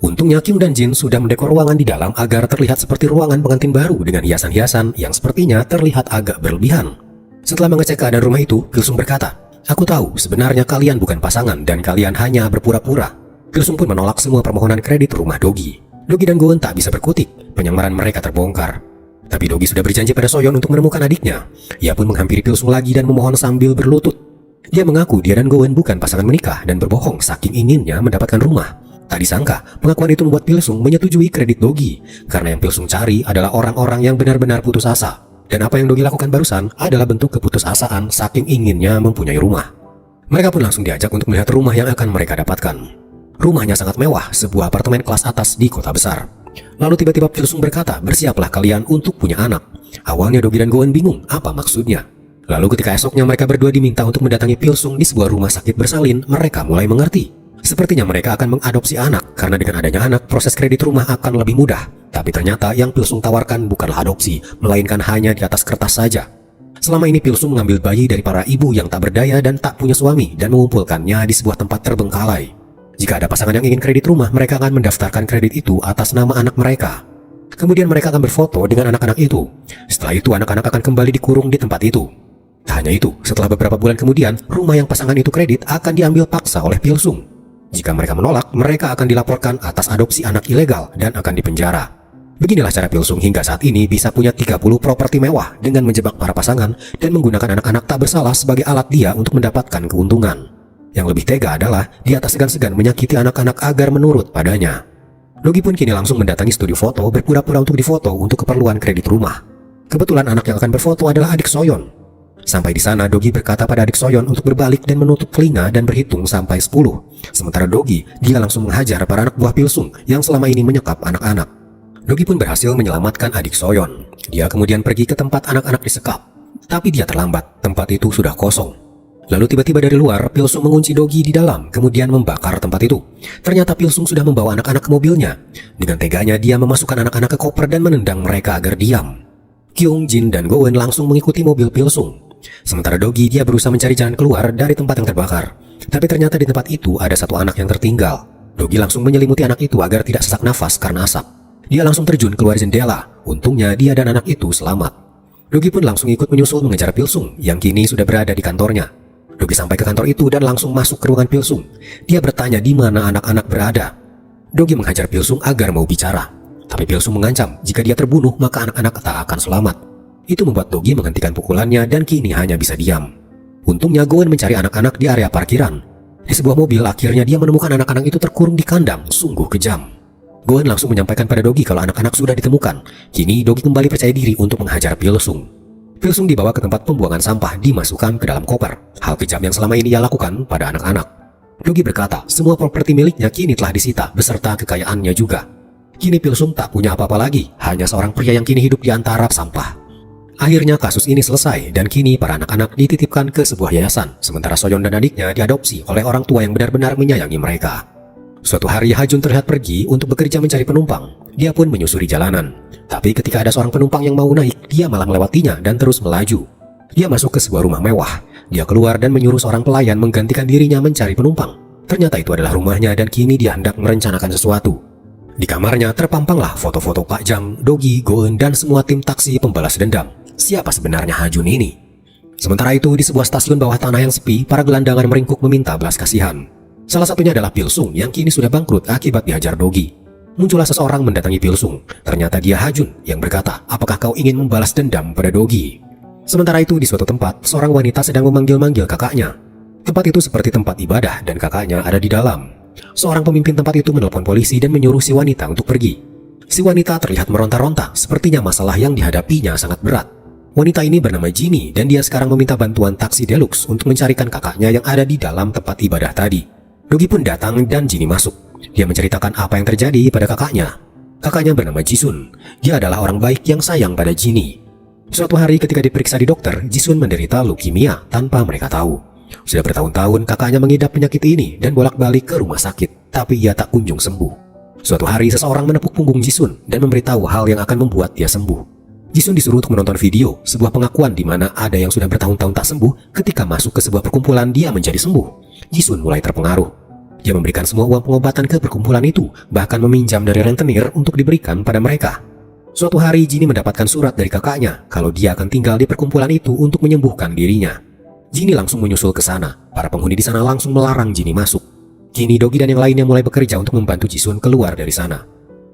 A: Untungnya Kim dan Jin sudah mendekor ruangan di dalam agar terlihat seperti ruangan pengantin baru dengan hiasan-hiasan yang sepertinya terlihat agak berlebihan. Setelah mengecek keadaan rumah itu, Pilsung berkata, "Aku tahu sebenarnya kalian bukan pasangan dan kalian hanya berpura-pura." Pilsung pun menolak semua permohonan kredit rumah Dogi. Dogi dan Goen tak bisa berkutik, penyamaran mereka terbongkar. Tapi Dogi sudah berjanji pada Soyeon untuk menemukan adiknya. Ia pun menghampiri Pilsung lagi dan memohon sambil berlutut. Dia mengaku dia dan Goen bukan pasangan menikah dan berbohong saking inginnya mendapatkan rumah. Tak disangka, pengakuan itu membuat Pilsung menyetujui kredit Dogi, karena yang Pilsung cari adalah orang-orang yang benar-benar putus asa. Dan apa yang Dogi lakukan barusan adalah bentuk keputusasaan saking inginnya mempunyai rumah. Mereka pun langsung diajak untuk melihat rumah yang akan mereka dapatkan. Rumahnya sangat mewah, sebuah apartemen kelas atas di kota besar. Lalu tiba-tiba Pilsung berkata, "Bersiaplah kalian untuk punya anak." Awalnya Dogi dan Goen bingung apa maksudnya. Lalu ketika esoknya mereka berdua diminta untuk mendatangi Pilsung di sebuah rumah sakit bersalin, mereka mulai mengerti. Sepertinya mereka akan mengadopsi anak, karena dengan adanya anak, proses kredit rumah akan lebih mudah. Tapi ternyata yang Pilsung tawarkan bukanlah adopsi, melainkan hanya di atas kertas saja. Selama ini Pilsung mengambil bayi dari para ibu yang tak berdaya dan tak punya suami dan mengumpulkannya di sebuah tempat terbengkalai. Jika ada pasangan yang ingin kredit rumah, mereka akan mendaftarkan kredit itu atas nama anak mereka. Kemudian mereka akan berfoto dengan anak-anak itu. Setelah itu anak-anak akan kembali dikurung di tempat itu. Tak hanya itu, setelah beberapa bulan kemudian, rumah yang pasangan itu kredit akan diambil paksa oleh Pilsung. Jika mereka menolak, mereka akan dilaporkan atas adopsi anak ilegal dan akan dipenjara. Beginilah cara Pilsung hingga saat ini bisa punya 30 properti mewah dengan menjebak para pasangan dan menggunakan anak-anak tak bersalah sebagai alat dia untuk mendapatkan keuntungan. Yang lebih tega adalah dia tak segan-segan menyakiti anak-anak agar menurut padanya. Dogi pun kini langsung mendatangi studio foto berpura-pura untuk difoto untuk keperluan kredit rumah. Kebetulan anak yang akan berfoto adalah adik Soyeon. Sampai di sana Dogi berkata pada adik Soyeon untuk berbalik dan menutup telinga dan berhitung sampai 10. Sementara Dogi, dia langsung menghajar para anak buah Pilsung yang selama ini menyekap anak-anak. Dogi pun berhasil menyelamatkan adik Soyeon. Dia kemudian pergi ke tempat anak-anak disekap. Tapi dia terlambat, tempat itu sudah kosong. Lalu tiba-tiba dari luar, Pilsung mengunci Dogi di dalam, kemudian membakar tempat itu. Ternyata Pilsung sudah membawa anak-anak ke mobilnya. Dengan teganya dia memasukkan anak-anak ke koper dan menendang mereka agar diam. Kyung, Jin, dan Goen langsung mengikuti mobil Pilsung. Sementara Dogi dia berusaha mencari jalan keluar dari tempat yang terbakar. Tapi ternyata di tempat itu ada satu anak yang tertinggal. Dogi langsung menyelimuti anak itu agar tidak sesak nafas karena asap. Dia langsung terjun keluar jendela. Untungnya dia dan anak itu selamat. Dogi pun langsung ikut menyusul mengejar Pilsung yang kini sudah berada di kantornya. Dogi sampai ke kantor itu dan langsung masuk ke ruangan Pilsung. Dia bertanya di mana anak-anak berada. Dogi menghajar Pilsung agar mau bicara. Tapi Pilsung mengancam jika dia terbunuh maka anak-anak tak akan selamat. Itu membuat Dogi menghentikan pukulannya dan kini hanya bisa diam. Untungnya Goen mencari anak-anak di area parkiran. Di sebuah mobil akhirnya dia menemukan anak-anak itu terkurung di kandang, sungguh kejam. Goen langsung menyampaikan pada Dogi kalau anak-anak sudah ditemukan. Kini Dogi kembali percaya diri untuk menghajar Pilsung. Pilsung dibawa ke tempat pembuangan sampah, dimasukkan ke dalam koper. Hal kejam yang selama ini ia lakukan pada anak-anak. Dogi berkata semua properti miliknya kini telah disita beserta kekayaannya juga. Kini Pilsung tak punya apa-apa lagi, hanya seorang pria yang kini hidup di antara sampah. Akhirnya kasus ini selesai dan kini para anak-anak dititipkan ke sebuah yayasan, sementara Soyeon dan adiknya diadopsi oleh orang tua yang benar-benar menyayangi mereka. Suatu hari Hajun terlihat pergi untuk bekerja mencari penumpang. Dia pun menyusuri jalanan. Tapi ketika ada seorang penumpang yang mau naik, dia malah melewatinya dan terus melaju.
B: Dia masuk ke sebuah rumah mewah. Dia keluar dan menyuruh seorang pelayan menggantikan dirinya mencari penumpang. Ternyata itu adalah rumahnya dan kini dia hendak merencanakan sesuatu. Di kamarnya terpampanglah foto-foto Pak Jang, Dogi, Goen, dan semua tim taksi pembalas dendam. Siapa sebenarnya Hajun ini? Sementara itu, di sebuah stasiun bawah tanah yang sepi, para gelandangan meringkuk meminta belas kasihan. Salah satunya adalah Pilsung yang kini sudah bangkrut akibat dihajar Dogi. Muncullah seseorang mendatangi Pilsung. Ternyata dia Hajun yang berkata, "Apakah kau ingin membalas dendam pada Dogi?" Sementara itu, di suatu tempat, seorang wanita sedang memanggil-manggil kakaknya. Tempat itu seperti tempat ibadah dan kakaknya ada di dalam. Seorang pemimpin tempat itu menelpon polisi dan menyuruh si wanita untuk pergi. Si wanita terlihat meronta-ronta, sepertinya masalah yang dihadapinya sangat berat. Wanita ini bernama Ginny dan dia sekarang meminta bantuan taksi deluxe untuk mencarikan kakaknya yang ada di dalam tempat ibadah tadi. Dogi pun datang dan Ginny masuk. Dia menceritakan apa yang terjadi pada kakaknya. Kakaknya bernama Jisun. Dia adalah orang baik yang sayang pada Ginny. Suatu hari ketika diperiksa di dokter, Jisun menderita leukemia tanpa mereka tahu. Sudah bertahun-tahun kakaknya mengidap penyakit ini dan bolak-balik ke rumah sakit, tapi ia tak kunjung sembuh. Suatu hari seseorang menepuk punggung Jisun dan memberitahu hal yang akan membuat dia sembuh. Jisun disuruh untuk menonton video, sebuah pengakuan di mana ada yang sudah bertahun-tahun tak sembuh. Ketika masuk ke sebuah perkumpulan dia menjadi sembuh. Jisun mulai terpengaruh. Dia memberikan semua uang pengobatan ke perkumpulan itu, bahkan meminjam dari rentenir untuk diberikan pada mereka. Suatu hari Ginny mendapatkan surat dari kakaknya kalau dia akan tinggal di perkumpulan itu untuk menyembuhkan dirinya. Ginny langsung menyusul ke sana. Para penghuni di sana langsung melarang Ginny masuk. Kini Dogi dan yang lainnya mulai bekerja untuk membantu Jisun keluar dari sana.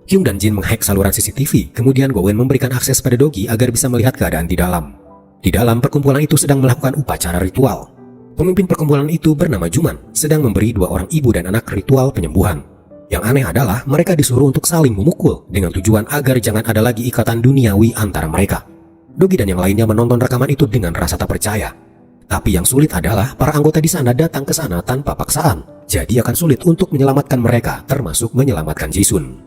B: Kyung dan Jin menghack saluran CCTV, kemudian Gowen memberikan akses pada Dogi agar bisa melihat keadaan di dalam. Di dalam perkumpulan itu sedang melakukan upacara ritual. Pemimpin perkumpulan itu bernama Juman, sedang memberi dua orang ibu dan anak ritual penyembuhan. Yang aneh adalah mereka disuruh untuk saling memukul dengan tujuan agar jangan ada lagi ikatan duniawi antara mereka. Dogi dan yang lainnya menonton rekaman itu dengan rasa tak percaya. Tapi yang sulit adalah para anggota di sana datang ke sana tanpa paksaan. Jadi akan sulit untuk menyelamatkan mereka, termasuk menyelamatkan Jisun.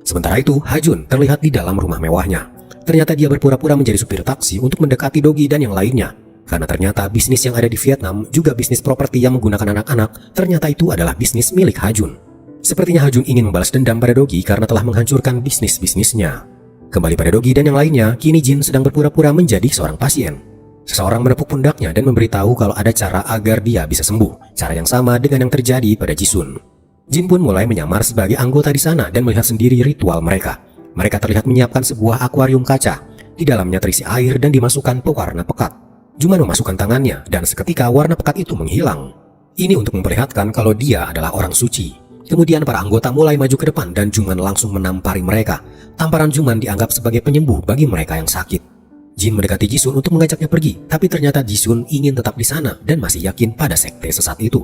B: Sementara itu, Hajun terlihat di dalam rumah mewahnya. Ternyata dia berpura-pura menjadi supir taksi untuk mendekati Dogi dan yang lainnya. Karena ternyata bisnis yang ada di Vietnam, juga bisnis properti yang menggunakan anak-anak, ternyata itu adalah bisnis milik Hajun. Sepertinya Hajun ingin membalas dendam pada Dogi karena telah menghancurkan bisnis-bisnisnya. Kembali pada Dogi dan yang lainnya, kini Jin sedang berpura-pura menjadi seorang pasien. Seseorang menepuk pundaknya dan memberitahu kalau ada cara agar dia bisa sembuh. Cara yang sama dengan yang terjadi pada Jisun. Jin pun mulai menyamar sebagai anggota di sana dan melihat sendiri ritual mereka. Mereka terlihat menyiapkan sebuah akuarium kaca. Di dalamnya terisi air dan dimasukkan pewarna pekat. Juman memasukkan tangannya dan seketika warna pekat itu menghilang. Ini untuk memperlihatkan kalau dia adalah orang suci. Kemudian para anggota mulai maju ke depan dan Juman langsung menampari mereka. Tamparan Juman dianggap sebagai penyembuh bagi mereka yang sakit. Jin mendekati Jisun untuk mengajaknya pergi, tapi ternyata Jisun ingin tetap di sana dan masih yakin pada sekte sesat itu.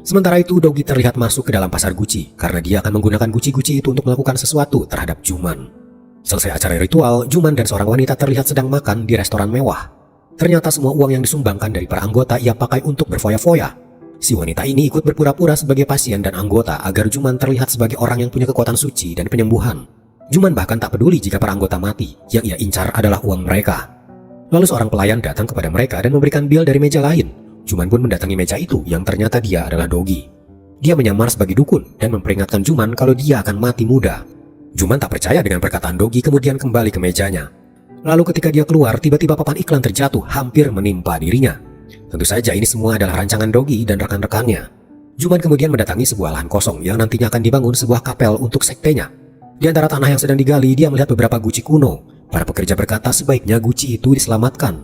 B: Sementara itu, Dogi terlihat masuk ke dalam pasar Gucci karena dia akan menggunakan Gucci-Gucci itu untuk melakukan sesuatu terhadap Juman. Selesai acara ritual, Juman dan seorang wanita terlihat sedang makan di restoran mewah. Ternyata semua uang yang disumbangkan dari para anggota ia pakai untuk berfoya-foya. Si wanita ini ikut berpura-pura sebagai pasien dan anggota agar Juman terlihat sebagai orang yang punya kekuatan suci dan penyembuhan. Juman bahkan tak peduli jika para anggota mati, yang ia incar adalah uang mereka. Lalu seorang pelayan datang kepada mereka dan memberikan bil dari meja lain. Juman pun mendatangi meja itu yang ternyata dia adalah Dogi. Dia menyamar sebagai dukun dan memperingatkan Juman kalau dia akan mati muda. Juman tak percaya dengan perkataan Dogi kemudian kembali ke mejanya. Lalu ketika dia keluar, tiba-tiba papan iklan terjatuh hampir menimpa dirinya. Tentu saja ini semua adalah rancangan Dogi dan rekan-rekannya. Juman kemudian mendatangi sebuah lahan kosong yang nantinya akan dibangun sebuah kapel untuk sektenya. Di antara tanah yang sedang digali, dia melihat beberapa guci kuno. Para pekerja berkata sebaiknya guci itu diselamatkan.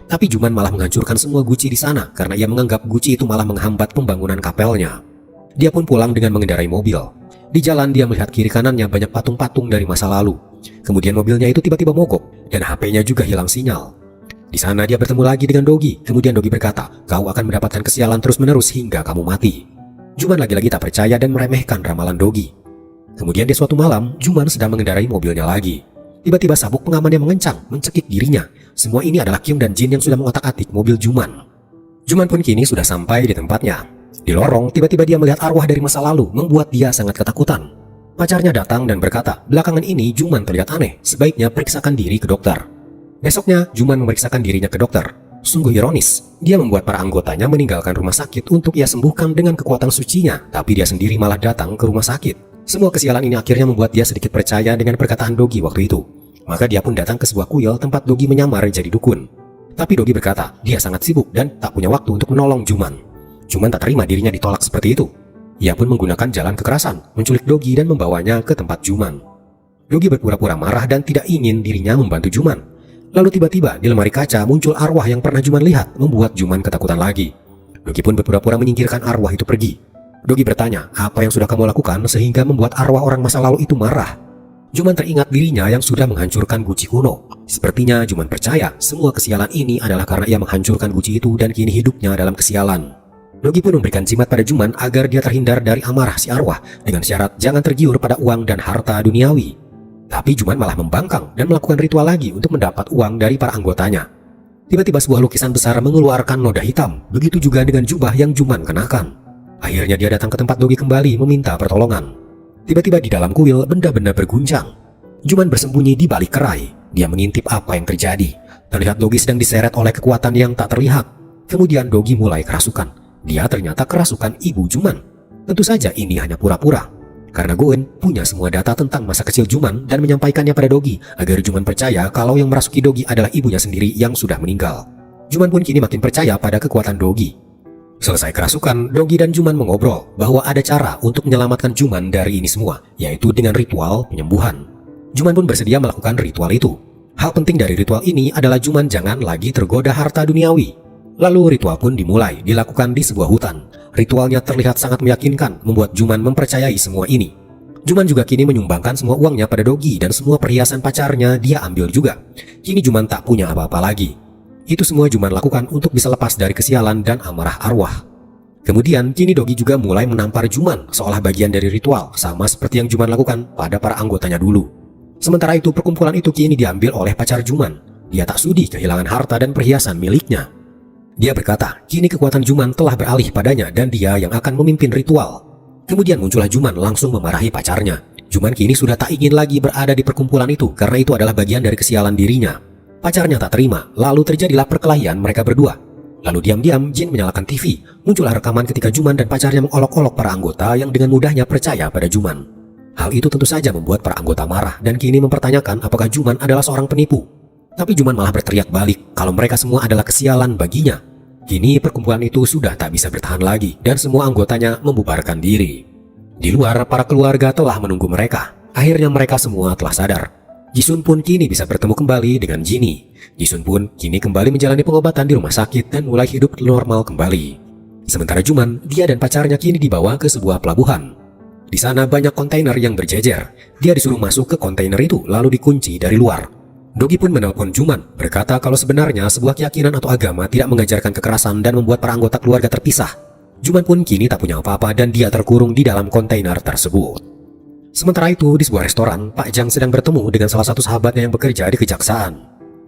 B: Tapi Juman malah menghancurkan semua guci di sana karena ia menganggap guci itu malah menghambat pembangunan kapelnya. Dia pun pulang dengan mengendarai mobil. Di jalan dia melihat kiri kanannya banyak patung-patung dari masa lalu. Kemudian mobilnya itu tiba-tiba mogok dan HP-nya juga hilang sinyal. Di sana dia bertemu lagi dengan Dogi. Kemudian Dogi berkata, "Kau akan mendapatkan kesialan terus-menerus hingga kamu mati." Juman lagi-lagi tak percaya dan meremehkan ramalan Dogi. Kemudian di suatu malam, Juman sedang mengendarai mobilnya lagi. Tiba-tiba sabuk pengamannya mengencang, mencekik dirinya. Semua ini adalah Kyung dan Jin yang sudah mengotak-atik mobil Juman. Juman pun kini sudah sampai di tempatnya. Di lorong, tiba-tiba dia melihat arwah dari masa lalu, membuat dia sangat ketakutan. Pacarnya datang dan berkata, "Belakangan ini Juman terlihat aneh, sebaiknya periksakan diri ke dokter." Besoknya, Juman memeriksakan dirinya ke dokter. Sungguh ironis, dia membuat para anggotanya meninggalkan rumah sakit untuk ia sembuhkan dengan kekuatan sucinya, tapi dia sendiri malah datang ke rumah sakit. Semua kesialan ini akhirnya membuat dia sedikit percaya dengan perkataan Dogi waktu itu. Maka dia pun datang ke sebuah kuil tempat Dogi menyamar jadi dukun. Tapi Dogi berkata dia sangat sibuk dan tak punya waktu untuk menolong Juman. Juman tak terima dirinya ditolak seperti itu. Ia pun menggunakan jalan kekerasan, menculik Dogi dan membawanya ke tempat Juman. Dogi berpura-pura marah dan tidak ingin dirinya membantu Juman. Lalu tiba-tiba di lemari kaca muncul arwah yang pernah Juman lihat, membuat Juman ketakutan lagi. Dogi pun berpura-pura menyingkirkan arwah itu pergi. Dogi bertanya, apa yang sudah kamu lakukan sehingga membuat arwah orang masa lalu itu marah? Juman teringat dirinya yang sudah menghancurkan guci kuno. Sepertinya Juman percaya semua kesialan ini adalah karena ia menghancurkan guci itu dan kini hidupnya dalam kesialan. Dogi pun memberikan jimat pada Juman agar dia terhindar dari amarah si arwah dengan syarat jangan tergiur pada uang dan harta duniawi. Tapi Juman malah membangkang dan melakukan ritual lagi untuk mendapat uang dari para anggotanya. Tiba-tiba sebuah lukisan besar mengeluarkan noda hitam, begitu juga dengan jubah yang Juman kenakan. Akhirnya dia datang ke tempat Dogi kembali meminta pertolongan. Tiba-tiba di dalam kuil benda-benda berguncang. Juman bersembunyi di balik kerai. Dia mengintip apa yang terjadi. Terlihat Dogi sedang diseret oleh kekuatan yang tak terlihat. Kemudian Dogi mulai kerasukan. Dia ternyata kerasukan ibu Juman. Tentu saja ini hanya pura-pura. Karena Goen punya semua data tentang masa kecil Juman dan menyampaikannya pada Dogi agar Juman percaya kalau yang merasuki Dogi adalah ibunya sendiri yang sudah meninggal. Juman pun kini makin percaya pada kekuatan Dogi. Selesai kerasukan, Dogi dan Juman mengobrol bahwa ada cara untuk menyelamatkan Juman dari ini semua, yaitu dengan ritual penyembuhan. Juman pun bersedia melakukan ritual itu. Hal penting dari ritual ini adalah Juman jangan lagi tergoda harta duniawi. Lalu ritual pun dimulai, dilakukan di sebuah hutan. Ritualnya terlihat sangat meyakinkan, membuat Juman mempercayai semua ini. Juman juga kini menyumbangkan semua uangnya pada Dogi dan semua perhiasan pacarnya dia ambil juga. Kini Juman tak punya apa-apa lagi. Itu semua Juman lakukan untuk bisa lepas dari kesialan dan amarah arwah. Kemudian kini Dogi juga mulai menampar Juman seolah bagian dari ritual, sama seperti yang Juman lakukan pada para anggotanya dulu. Sementara itu perkumpulan itu kini diambil oleh pacar Juman. Dia tak sudi kehilangan harta dan perhiasan miliknya. Dia berkata, kini kekuatan Juman telah beralih padanya dan dia yang akan memimpin ritual. Kemudian muncullah Juman langsung memarahi pacarnya. Juman kini sudah tak ingin lagi berada di perkumpulan itu karena itu adalah bagian dari kesialan dirinya. Pacarnya tak terima, lalu terjadilah perkelahian mereka berdua. Lalu diam-diam Jin menyalakan TV. Muncullah rekaman ketika Juman dan pacarnya mengolok-olok para anggota yang dengan mudahnya percaya pada Juman. Hal itu tentu saja membuat para anggota marah dan kini mempertanyakan apakah Juman adalah seorang penipu. Tapi Juman malah berteriak balik kalau mereka semua adalah kesialan baginya. Kini perkumpulan itu sudah tak bisa bertahan lagi dan semua anggotanya membubarkan diri. Di luar, para keluarga telah menunggu mereka. Akhirnya mereka semua telah sadar. Jisun pun kini bisa bertemu kembali dengan Jinny. Jisun pun kini kembali menjalani pengobatan di rumah sakit dan mulai hidup normal kembali. Sementara Juman, dia dan pacarnya kini dibawa ke sebuah pelabuhan. Di sana banyak kontainer yang berjejer. Dia disuruh masuk ke kontainer itu lalu dikunci dari luar. Dogi pun menelpon Juman, berkata kalau sebenarnya sebuah keyakinan atau agama tidak mengajarkan kekerasan dan membuat para anggota keluarga terpisah. Juman pun kini tak punya apa-apa dan dia terkurung di dalam kontainer tersebut. Sementara itu, di sebuah restoran, Pak Jang sedang bertemu dengan salah satu sahabatnya yang bekerja di kejaksaan.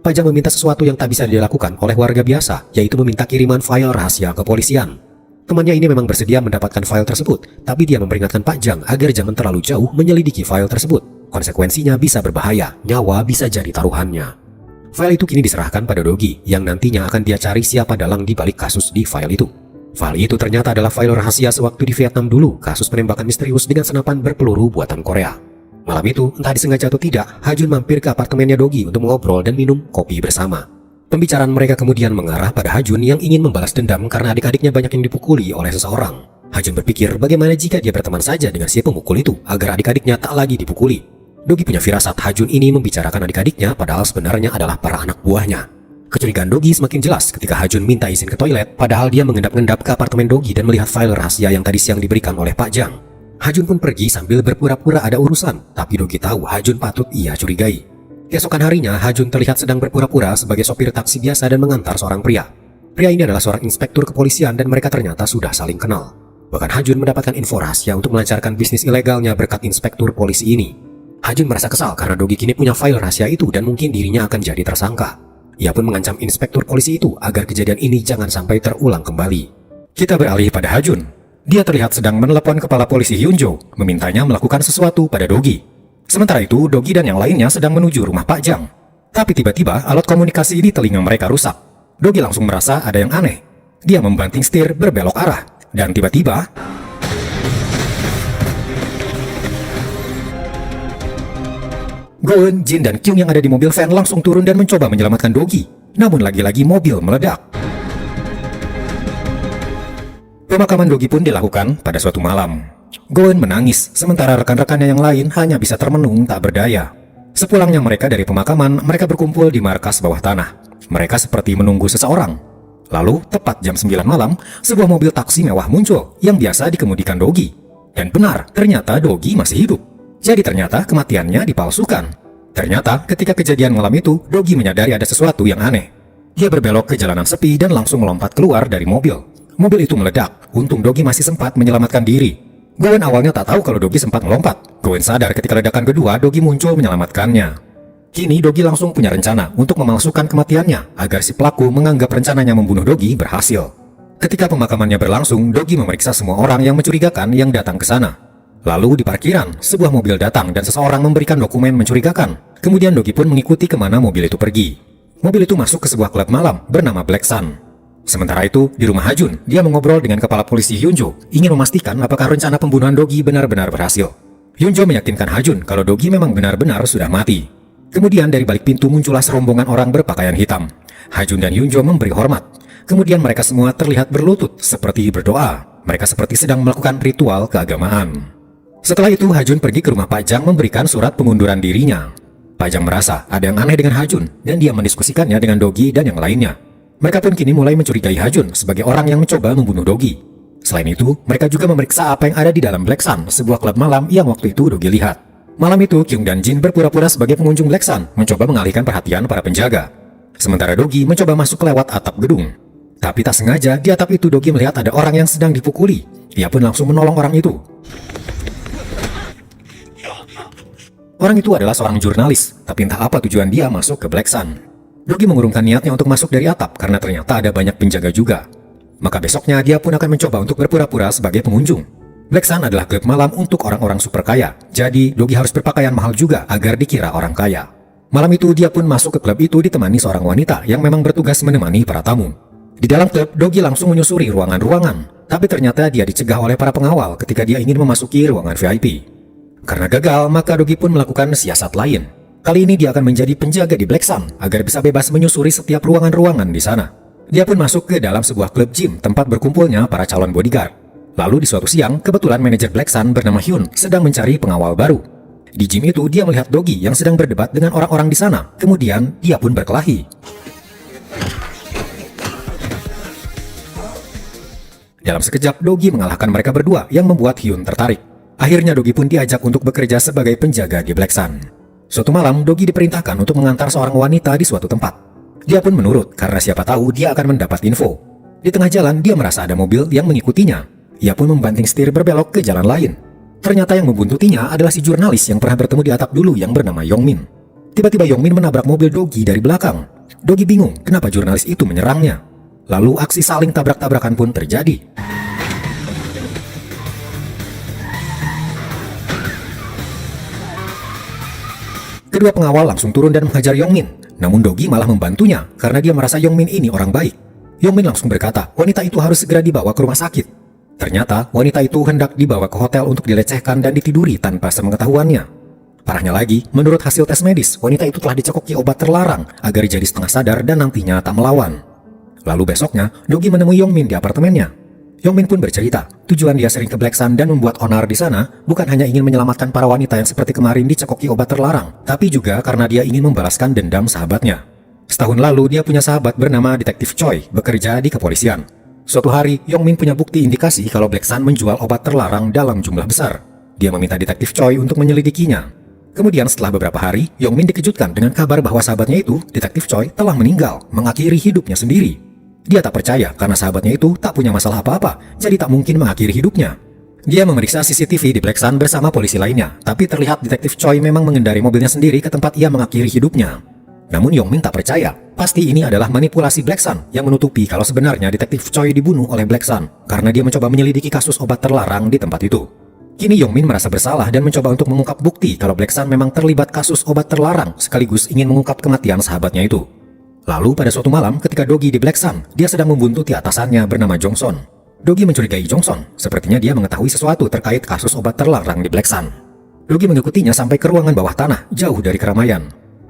B: Pak Jang meminta sesuatu yang tak bisa dilakukan oleh warga biasa, yaitu meminta kiriman file rahasia kepolisian. Temannya ini memang bersedia mendapatkan file tersebut, tapi dia memperingatkan Pak Jang agar jangan terlalu jauh menyelidiki file tersebut. Konsekuensinya bisa berbahaya, nyawa bisa jadi taruhannya. File itu kini diserahkan pada Dogi, yang nantinya akan dia cari siapa dalang di balik kasus di file itu. File itu ternyata adalah file rahasia sewaktu di Vietnam dulu, kasus penembakan misterius dengan senapan berpeluru buatan Korea. Malam itu, entah disengaja atau tidak, Hajun mampir ke apartemennya Dogi untuk mengobrol dan minum kopi bersama. Pembicaraan mereka kemudian mengarah pada Hajun yang ingin membalas dendam karena adik-adiknya banyak yang dipukuli oleh seseorang. Hajun berpikir bagaimana jika dia berteman saja dengan si pemukul itu agar adik-adiknya tak lagi dipukuli. Dogi punya firasat Hajun ini membicarakan adik-adiknya padahal sebenarnya adalah para anak buahnya. Kecurigaan Dogi semakin jelas ketika Hajun minta izin ke toilet padahal dia mengendap-endap ke apartemen Dogi dan melihat file rahasia yang tadi siang diberikan oleh Pak Jang. Hajun pun pergi sambil berpura-pura ada urusan, tapi Dogi tahu Hajun patut ia curigai. Keesokan harinya, Hajun terlihat sedang berpura-pura sebagai sopir taksi biasa dan mengantar seorang pria. Pria ini adalah seorang inspektur kepolisian dan mereka ternyata sudah saling kenal. Bahkan Hajun mendapatkan info rahasia untuk melancarkan bisnis ilegalnya berkat inspektur polisi ini. Hajun merasa kesal karena Dogi kini punya file rahasia itu dan mungkin dirinya akan jadi tersangka. Ia pun mengancam inspektur polisi itu agar kejadian ini jangan sampai terulang kembali. Kita beralih pada Hajun. Dia terlihat sedang menelepon kepala polisi Hyunjo, memintanya melakukan sesuatu pada Dogi. Sementara itu, Dogi dan yang lainnya sedang menuju rumah Pak Jang. Tapi tiba-tiba alat komunikasi di telinga mereka rusak. Dogi langsung merasa ada yang aneh. Dia membanting setir berbelok arah. Dan tiba-tiba Goen, Jin, dan Kyung yang ada di mobil van langsung turun dan mencoba menyelamatkan Dogi.
A: Namun lagi-lagi mobil meledak. Pemakaman Dogi pun dilakukan pada suatu malam. Goen menangis, sementara rekan-rekannya yang lain hanya bisa termenung tak berdaya. Sepulangnya mereka dari pemakaman, mereka berkumpul di markas bawah tanah. Mereka seperti menunggu seseorang. Lalu, tepat jam 9 malam, sebuah mobil taksi mewah muncul yang biasa dikemudikan Dogi. Dan benar, ternyata Dogi masih hidup. Jadi ternyata kematiannya dipalsukan. Ternyata ketika kejadian malam itu, Dogi menyadari ada sesuatu yang aneh. Dia berbelok ke jalanan sepi dan langsung melompat keluar dari mobil. Mobil itu meledak, untung Dogi masih sempat menyelamatkan diri. Goen awalnya tak tahu kalau Dogi sempat melompat. Goen sadar ketika ledakan kedua, Dogi muncul menyelamatkannya. Kini Dogi langsung punya rencana untuk memalsukan kematiannya agar si pelaku menganggap rencananya membunuh Dogi berhasil. Ketika pemakamannya berlangsung, Dogi memeriksa semua orang yang mencurigakan yang datang ke sana. Lalu di parkiran, sebuah mobil datang dan seseorang memberikan dokumen mencurigakan. Kemudian Dogi pun mengikuti kemana mobil itu pergi. Mobil itu masuk ke sebuah klub malam bernama Black Sun. Sementara itu, di rumah Hajun, dia mengobrol dengan kepala polisi Hyunjo, ingin memastikan apakah rencana pembunuhan Dogi benar-benar berhasil. Hyunjo meyakinkan Hajun kalau Dogi memang benar-benar sudah mati. Kemudian dari balik pintu muncullah serombongan orang berpakaian hitam. Hajun dan Hyunjo memberi hormat. Kemudian mereka semua terlihat berlutut seperti berdoa. Mereka seperti sedang melakukan ritual keagamaan. Setelah itu, Hajun pergi ke rumah Pak Jang memberikan surat pengunduran dirinya. Pak Jang merasa ada yang aneh dengan Hajun dan dia mendiskusikannya dengan Dogi dan yang lainnya. Mereka pun kini mulai mencurigai Hajun sebagai orang yang mencoba membunuh Dogi. Selain itu, mereka juga memeriksa apa yang ada di dalam Black Sun, sebuah klub malam yang waktu itu Dogi lihat. Malam itu, Kyung dan Jin berpura-pura sebagai pengunjung Black Sun, mencoba mengalihkan perhatian para penjaga. Sementara Dogi mencoba masuk lewat atap gedung. Tapi tak sengaja, di atap itu Dogi melihat ada orang yang sedang dipukuli. Dia pun langsung menolong orang itu. Orang itu adalah seorang jurnalis, tapi entah apa tujuan dia masuk ke Black Sun. Dogi mengurungkan niatnya untuk masuk dari atap karena ternyata ada banyak penjaga juga. Maka besoknya dia pun akan mencoba untuk berpura-pura sebagai pengunjung. Black Sun adalah klub malam untuk orang-orang super kaya. Jadi Dogi harus berpakaian mahal juga agar dikira orang kaya. Malam itu dia pun masuk ke klub itu ditemani seorang wanita yang memang bertugas menemani para tamu. Di dalam klub, Dogi langsung menyusuri ruangan-ruangan. Tapi ternyata dia dicegah oleh para pengawal ketika dia ingin memasuki ruangan VIP. Karena gagal, maka Dogi pun melakukan siasat lain. Kali ini dia akan menjadi penjaga di Black Sun agar bisa bebas menyusuri setiap ruangan-ruangan di sana. Dia pun masuk ke dalam sebuah klub gym tempat berkumpulnya para calon bodyguard. Lalu di suatu siang, kebetulan manajer Black Sun bernama Hyun sedang mencari pengawal baru. Di gym itu dia melihat Dogi yang sedang berdebat dengan orang-orang di sana. Kemudian dia pun berkelahi. Dalam sekejap, Dogi mengalahkan mereka berdua yang membuat Hyun tertarik. Akhirnya Dogi pun diajak untuk bekerja sebagai penjaga di Black Sun. Suatu malam, Dogi diperintahkan untuk mengantar seorang wanita di suatu tempat. Dia pun menurut karena siapa tahu dia akan mendapat info. Di tengah jalan, dia merasa ada mobil yang mengikutinya. Ia pun membanting setir berbelok ke jalan lain. Ternyata yang membuntutinya adalah si jurnalis yang pernah bertemu di atap dulu yang bernama Yongmin. Tiba-tiba Yongmin menabrak mobil Dogi dari belakang. Dogi bingung kenapa jurnalis itu menyerangnya. Lalu aksi saling tabrak-tabrakan pun terjadi. Kedua pengawal langsung turun dan menghajar Yongmin. Namun Dogi malah membantunya karena dia merasa Yongmin ini orang baik. Yongmin langsung berkata, wanita itu harus segera dibawa ke rumah sakit. Ternyata wanita itu hendak dibawa ke hotel untuk dilecehkan dan ditiduri tanpa sepengetahuannya. Parahnya lagi, menurut hasil tes medis, wanita itu telah dicekoki obat terlarang agar jadi setengah sadar dan nantinya tak melawan. Lalu besoknya, Dogi menemui Yongmin di apartemennya. Yongmin pun bercerita, tujuan dia sering ke Black Sun dan membuat onar di sana bukan hanya ingin menyelamatkan para wanita yang seperti kemarin dicekoki obat terlarang, tapi juga karena dia ingin membalaskan dendam sahabatnya. Setahun lalu dia punya sahabat bernama Detektif Choi, bekerja di kepolisian. Suatu hari, Yongmin punya bukti indikasi kalau Black Sun menjual obat terlarang dalam jumlah besar. Dia meminta Detektif Choi untuk menyelidikinya. Kemudian setelah beberapa hari, Yongmin dikejutkan dengan kabar bahwa sahabatnya itu, Detektif Choi, telah meninggal, mengakhiri hidupnya sendiri. Dia tak percaya karena sahabatnya itu tak punya masalah apa-apa, jadi tak mungkin mengakhiri hidupnya. Dia memeriksa CCTV di Black Sun bersama polisi lainnya, tapi terlihat Detektif Choi memang mengendari mobilnya sendiri ke tempat ia mengakhiri hidupnya. Namun Yongmin tak percaya, pasti ini adalah manipulasi Black Sun yang menutupi kalau sebenarnya Detektif Choi dibunuh oleh Black Sun karena dia mencoba menyelidiki kasus obat terlarang di tempat itu. Kini Yongmin merasa bersalah dan mencoba untuk mengungkap bukti kalau Black Sun memang terlibat kasus obat terlarang sekaligus ingin mengungkap kematian sahabatnya itu. Lalu pada suatu malam ketika Dogi di Black Sun, dia sedang membuntuti atasannya bernama Jongson. Dogi mencurigai Jongson, sepertinya dia mengetahui sesuatu terkait kasus obat terlarang di Black Sun. Dogi mengikutinya sampai ke ruangan bawah tanah, jauh dari keramaian.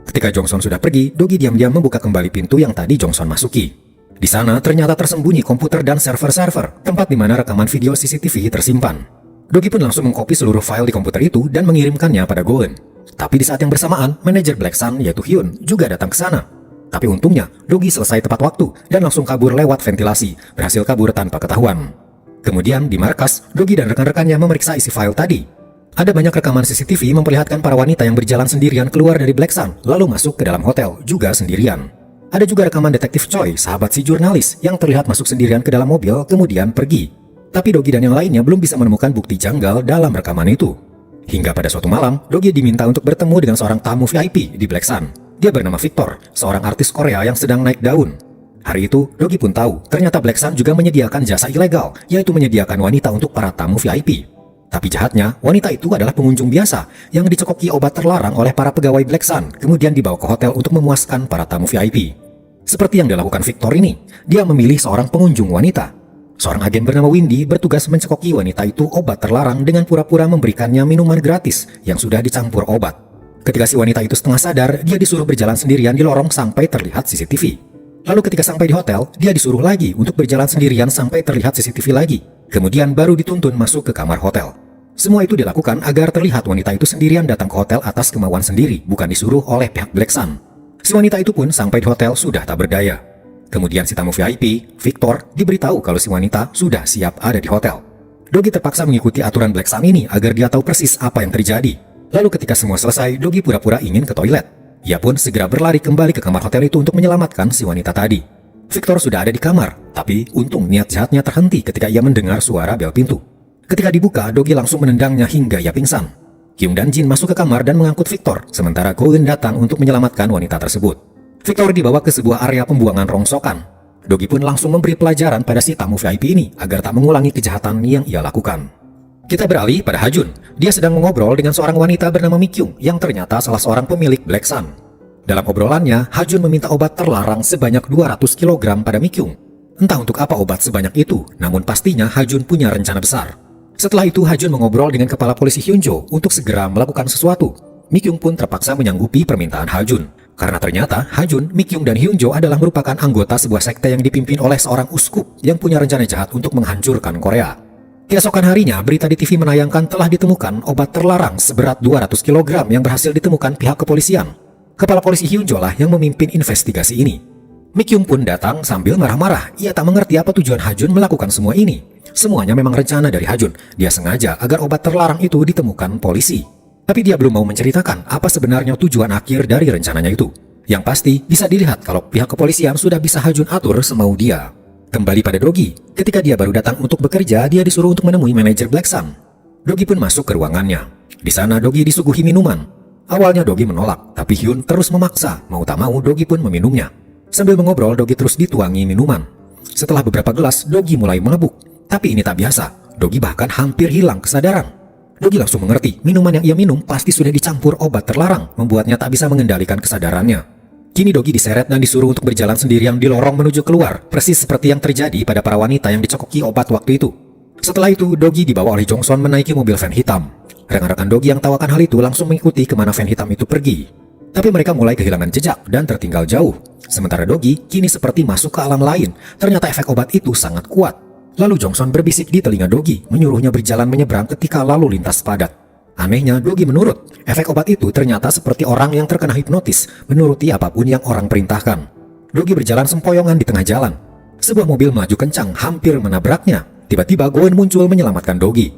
A: Ketika Jongson sudah pergi, Dogi diam-diam membuka kembali pintu yang tadi Jongson masuki. Di sana ternyata tersembunyi komputer dan server-server, tempat di mana rekaman video CCTV tersimpan. Dogi pun langsung mengcopy seluruh file di komputer itu dan mengirimkannya pada Goen. Tapi di saat yang bersamaan, manajer Black Sun yaitu Hyun juga datang ke sana. Tapi untungnya, Dogi selesai tepat waktu dan langsung kabur lewat ventilasi, berhasil kabur tanpa ketahuan. Kemudian di markas, Dogi dan rekan-rekannya memeriksa isi file tadi. Ada banyak rekaman CCTV memperlihatkan para wanita yang berjalan sendirian keluar dari Black Sun, lalu masuk ke dalam hotel, juga sendirian. Ada juga rekaman detektif Choi, sahabat si jurnalis, yang terlihat masuk sendirian ke dalam mobil, kemudian pergi. Tapi Dogi dan yang lainnya belum bisa menemukan bukti janggal dalam rekaman itu. Hingga pada suatu malam, Dogi diminta untuk bertemu dengan seorang tamu VIP di Black Sun. Dia bernama Victor, seorang artis Korea yang sedang naik daun. Hari itu, Dogi pun tahu, ternyata Black Sun juga menyediakan jasa ilegal, yaitu menyediakan wanita untuk para tamu VIP. Tapi jahatnya, wanita itu adalah pengunjung biasa yang dicekoki obat terlarang oleh para pegawai Black Sun, kemudian dibawa ke hotel untuk memuaskan para tamu VIP. Seperti yang dilakukan Victor ini, dia memilih seorang pengunjung wanita. Seorang agen bernama Windy bertugas mencekoki wanita itu obat terlarang dengan pura-pura memberikannya minuman gratis yang sudah dicampur obat. Ketika si wanita itu setengah sadar, dia disuruh berjalan sendirian di lorong sampai terlihat CCTV. Lalu ketika sampai di hotel, dia disuruh lagi untuk berjalan sendirian sampai terlihat CCTV lagi. Kemudian baru dituntun masuk ke kamar hotel. Semua itu dilakukan agar terlihat wanita itu sendirian datang ke hotel atas kemauan sendiri, bukan disuruh oleh pihak Black Sun. Si wanita itu pun sampai di hotel sudah tak berdaya. Kemudian si tamu VIP, Victor, diberitahu kalau si wanita sudah siap ada di hotel. Dogi terpaksa mengikuti aturan Black Sun ini agar dia tahu persis apa yang terjadi. Lalu ketika semua selesai, Dogi pura-pura ingin ke toilet. Ia pun segera berlari kembali ke kamar hotel itu untuk menyelamatkan si wanita tadi. Victor sudah ada di kamar, tapi untung niat jahatnya terhenti ketika ia mendengar suara bel pintu. Ketika dibuka, Dogi langsung menendangnya hingga ia pingsan. Kyung dan Jin masuk ke kamar dan mengangkut Victor, sementara Goen datang untuk menyelamatkan wanita tersebut. Victor dibawa ke sebuah area pembuangan rongsokan. Dogi pun langsung memberi pelajaran pada si tamu VIP ini agar tak mengulangi kejahatan yang ia lakukan. Kita beralih pada Hajun. Dia sedang mengobrol dengan seorang wanita bernama Mikyung yang ternyata salah seorang pemilik Black Sun. Dalam obrolannya, Hajun meminta obat terlarang sebanyak 200 kg pada Mikyung. Entah untuk apa obat sebanyak itu, namun pastinya Hajun punya rencana besar. Setelah itu, Hajun mengobrol dengan kepala polisi Hyunjo untuk segera melakukan sesuatu. Mikyung pun terpaksa menyanggupi permintaan Hajun. Karena ternyata Hajun, Mikyung, dan Hyunjo adalah merupakan anggota sebuah sekte yang dipimpin oleh seorang uskup yang punya rencana jahat untuk menghancurkan Korea. Keesokan harinya, berita di TV menayangkan telah ditemukan obat terlarang seberat 200 kg yang berhasil ditemukan pihak kepolisian. Kepala polisi Hyunjo lah yang memimpin investigasi ini. Mikyung pun datang sambil marah-marah. Ia tak mengerti apa tujuan Hajun melakukan semua ini. Semuanya memang rencana dari Hajun. Dia sengaja agar obat terlarang itu ditemukan polisi. Tapi dia belum mau menceritakan apa sebenarnya tujuan akhir dari rencananya itu. Yang pasti bisa dilihat kalau pihak kepolisian sudah bisa Hajun atur semau dia. Kembali pada Dogi. Ketika dia baru datang untuk bekerja, dia disuruh untuk menemui manajer Black Sun. Dogi pun masuk ke ruangannya. Di sana Dogi disuguhi minuman. Awalnya Dogi menolak, tapi Hyun terus memaksa. Mau tak mau Dogi pun meminumnya. Sambil mengobrol, Dogi terus dituangi minuman. Setelah beberapa gelas, Dogi mulai mabuk. Tapi ini tak biasa. Dogi bahkan hampir hilang kesadaran. Dogi langsung mengerti, minuman yang ia minum pasti sudah dicampur obat terlarang, membuatnya tak bisa mengendalikan kesadarannya. Kini Dogi diseret dan disuruh untuk berjalan sendirian di lorong menuju keluar, persis seperti yang terjadi pada para wanita yang dicekoki obat waktu itu. Setelah itu, Dogi dibawa oleh Jongson menaiki mobil van hitam. Rekan-rekan Dogi yang tahu akan hal itu langsung mengikuti kemana van hitam itu pergi. Tapi mereka mulai kehilangan jejak dan tertinggal jauh. Sementara Dogi kini seperti masuk ke alam lain. Ternyata efek obat itu sangat kuat. Lalu Jongson berbisik di telinga Dogi, menyuruhnya berjalan menyeberang ketika lalu lintas padat. Anehnya, Dogi menurut. Efek obat itu ternyata seperti orang yang terkena hipnotis, menuruti apapun yang orang perintahkan. Dogi berjalan sempoyongan di tengah jalan. Sebuah mobil melaju kencang, hampir menabraknya. Tiba-tiba Goen muncul menyelamatkan Dogi.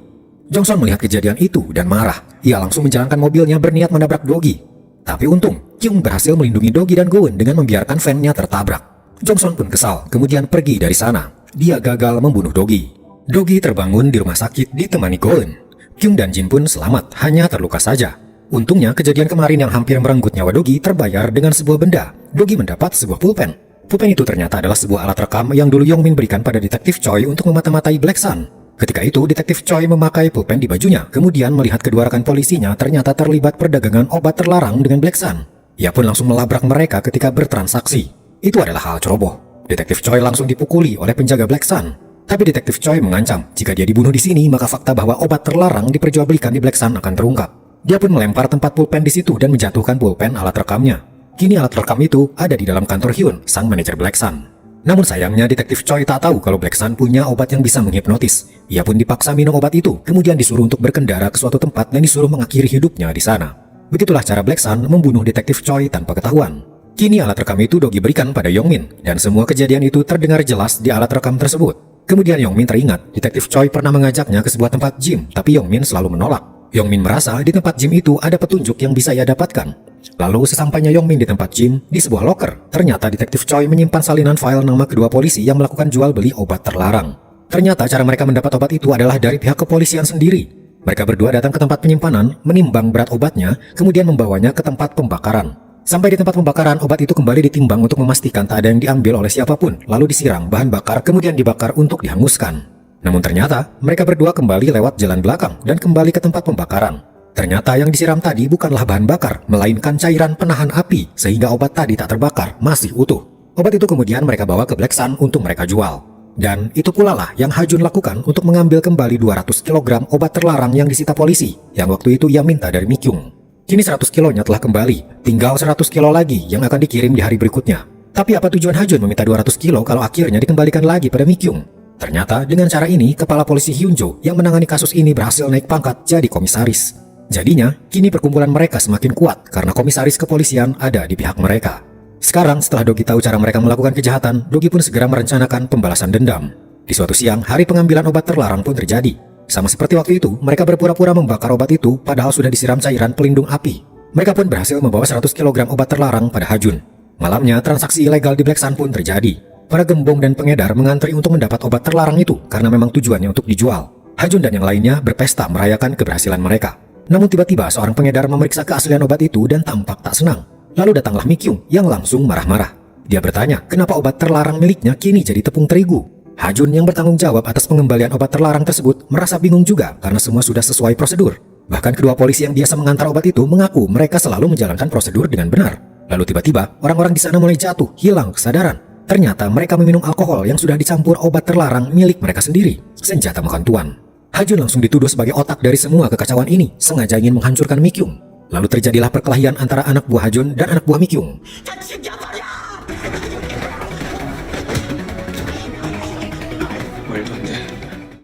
A: Jongson melihat kejadian itu dan marah. Ia langsung menjalankan mobilnya berniat menabrak Dogi. Tapi untung, Kyung berhasil melindungi Dogi dan Goen dengan membiarkan van-nya tertabrak. Jongson pun kesal, kemudian pergi dari sana. Dia gagal membunuh Dogi. Dogi terbangun di rumah sakit ditemani Goen. Kyung dan Jin pun selamat, hanya terluka saja. Untungnya kejadian kemarin yang hampir merenggut nyawa Dogi terbayar dengan sebuah benda. Dogi mendapat sebuah pulpen. Pulpen itu ternyata adalah sebuah alat rekam yang dulu Yongmin berikan pada detektif Choi untuk memata-matai Black Sun. Ketika itu, detektif Choi memakai pulpen di bajunya, kemudian melihat kedua rekan polisinya ternyata terlibat perdagangan obat terlarang dengan Black Sun. Ia pun langsung melabrak mereka ketika bertransaksi. Itu adalah hal ceroboh. Detektif Choi langsung dipukuli oleh penjaga Black Sun. Tapi detektif Choi mengancam, jika dia dibunuh di sini, maka fakta bahwa obat terlarang diperjualbelikan di Black Sun akan terungkap. Dia pun melempar tempat pulpen di situ dan menjatuhkan pulpen alat rekamnya. Kini alat rekam itu ada di dalam kantor Hyun, sang manajer Black Sun. Namun sayangnya detektif Choi tak tahu kalau Black Sun punya obat yang bisa menghipnotis. Ia pun dipaksa minum obat itu, kemudian disuruh untuk berkendara ke suatu tempat dan disuruh mengakhiri hidupnya di sana. Begitulah cara Black Sun membunuh detektif Choi tanpa ketahuan. Kini alat rekam itu Dogi berikan pada Yongmin, dan semua kejadian itu terdengar jelas di alat rekam tersebut. Kemudian Yongmin teringat, detektif Choi pernah mengajaknya ke sebuah tempat gym, tapi Yongmin selalu menolak. Yongmin merasa di tempat gym itu ada petunjuk yang bisa ia dapatkan. Lalu sesampainya Yongmin di tempat gym, di sebuah loker, ternyata detektif Choi menyimpan salinan file nama kedua polisi yang melakukan jual beli obat terlarang. Ternyata cara mereka mendapat obat itu adalah dari pihak kepolisian sendiri. Mereka berdua datang ke tempat penyimpanan, menimbang berat obatnya, kemudian membawanya ke tempat pembakaran. Sampai di tempat pembakaran, obat itu kembali ditimbang untuk memastikan tak ada yang diambil oleh siapapun, lalu disiram bahan bakar kemudian dibakar untuk dihanguskan. Namun ternyata, mereka berdua kembali lewat jalan belakang dan kembali ke tempat pembakaran. Ternyata yang disiram tadi bukanlah bahan bakar, melainkan cairan penahan api, sehingga obat tadi tak terbakar, masih utuh. Obat itu kemudian mereka bawa ke Black Sun untuk mereka jual. Dan itu pula lah yang Ha-jun lakukan untuk mengambil kembali 200 kg obat terlarang yang disita polisi, yang waktu itu ia minta dari Mi-kyung. Kini 100 kilonya telah kembali, tinggal 100 kilo lagi yang akan dikirim di hari berikutnya. Tapi apa tujuan Ha-jun meminta 200 kilo kalau akhirnya dikembalikan lagi pada Mi-kyung? Ternyata dengan cara ini, kepala polisi Hyunjo yang menangani kasus ini berhasil naik pangkat jadi komisaris. Jadinya, kini perkumpulan mereka semakin kuat karena komisaris kepolisian ada di pihak mereka. Sekarang setelah Dogi tahu cara mereka melakukan kejahatan, Dogi pun segera merencanakan pembalasan dendam. Di suatu siang, hari pengambilan obat terlarang pun terjadi. Sama seperti waktu itu, mereka berpura-pura membakar obat itu padahal sudah disiram cairan pelindung api. Mereka pun berhasil membawa 100 kg obat terlarang pada Ha-jun. Malamnya, transaksi ilegal di Black Sun pun terjadi. Para gembong dan pengedar mengantri untuk mendapat obat terlarang itu karena memang tujuannya untuk dijual. Ha-jun dan yang lainnya berpesta merayakan keberhasilan mereka. Namun tiba-tiba seorang pengedar memeriksa keaslian obat itu dan tampak tak senang. Lalu datanglah Mi-kyung yang langsung marah-marah. Dia bertanya kenapa obat terlarang miliknya kini jadi tepung terigu. Ha-jun yang bertanggung jawab atas pengembalian obat terlarang tersebut merasa bingung juga karena semua sudah sesuai prosedur. Bahkan kedua polisi yang biasa mengantar obat itu mengaku mereka selalu menjalankan prosedur dengan benar. Lalu tiba-tiba orang-orang di sana mulai jatuh, hilang kesadaran. Ternyata mereka meminum alkohol yang sudah dicampur obat terlarang milik mereka sendiri, senjata makan tuan. Ha-jun langsung dituduh sebagai otak dari semua kekacauan ini, sengaja ingin menghancurkan Mi-kyung. Lalu terjadilah perkelahian antara anak buah Ha-jun dan anak buah Mi-kyung.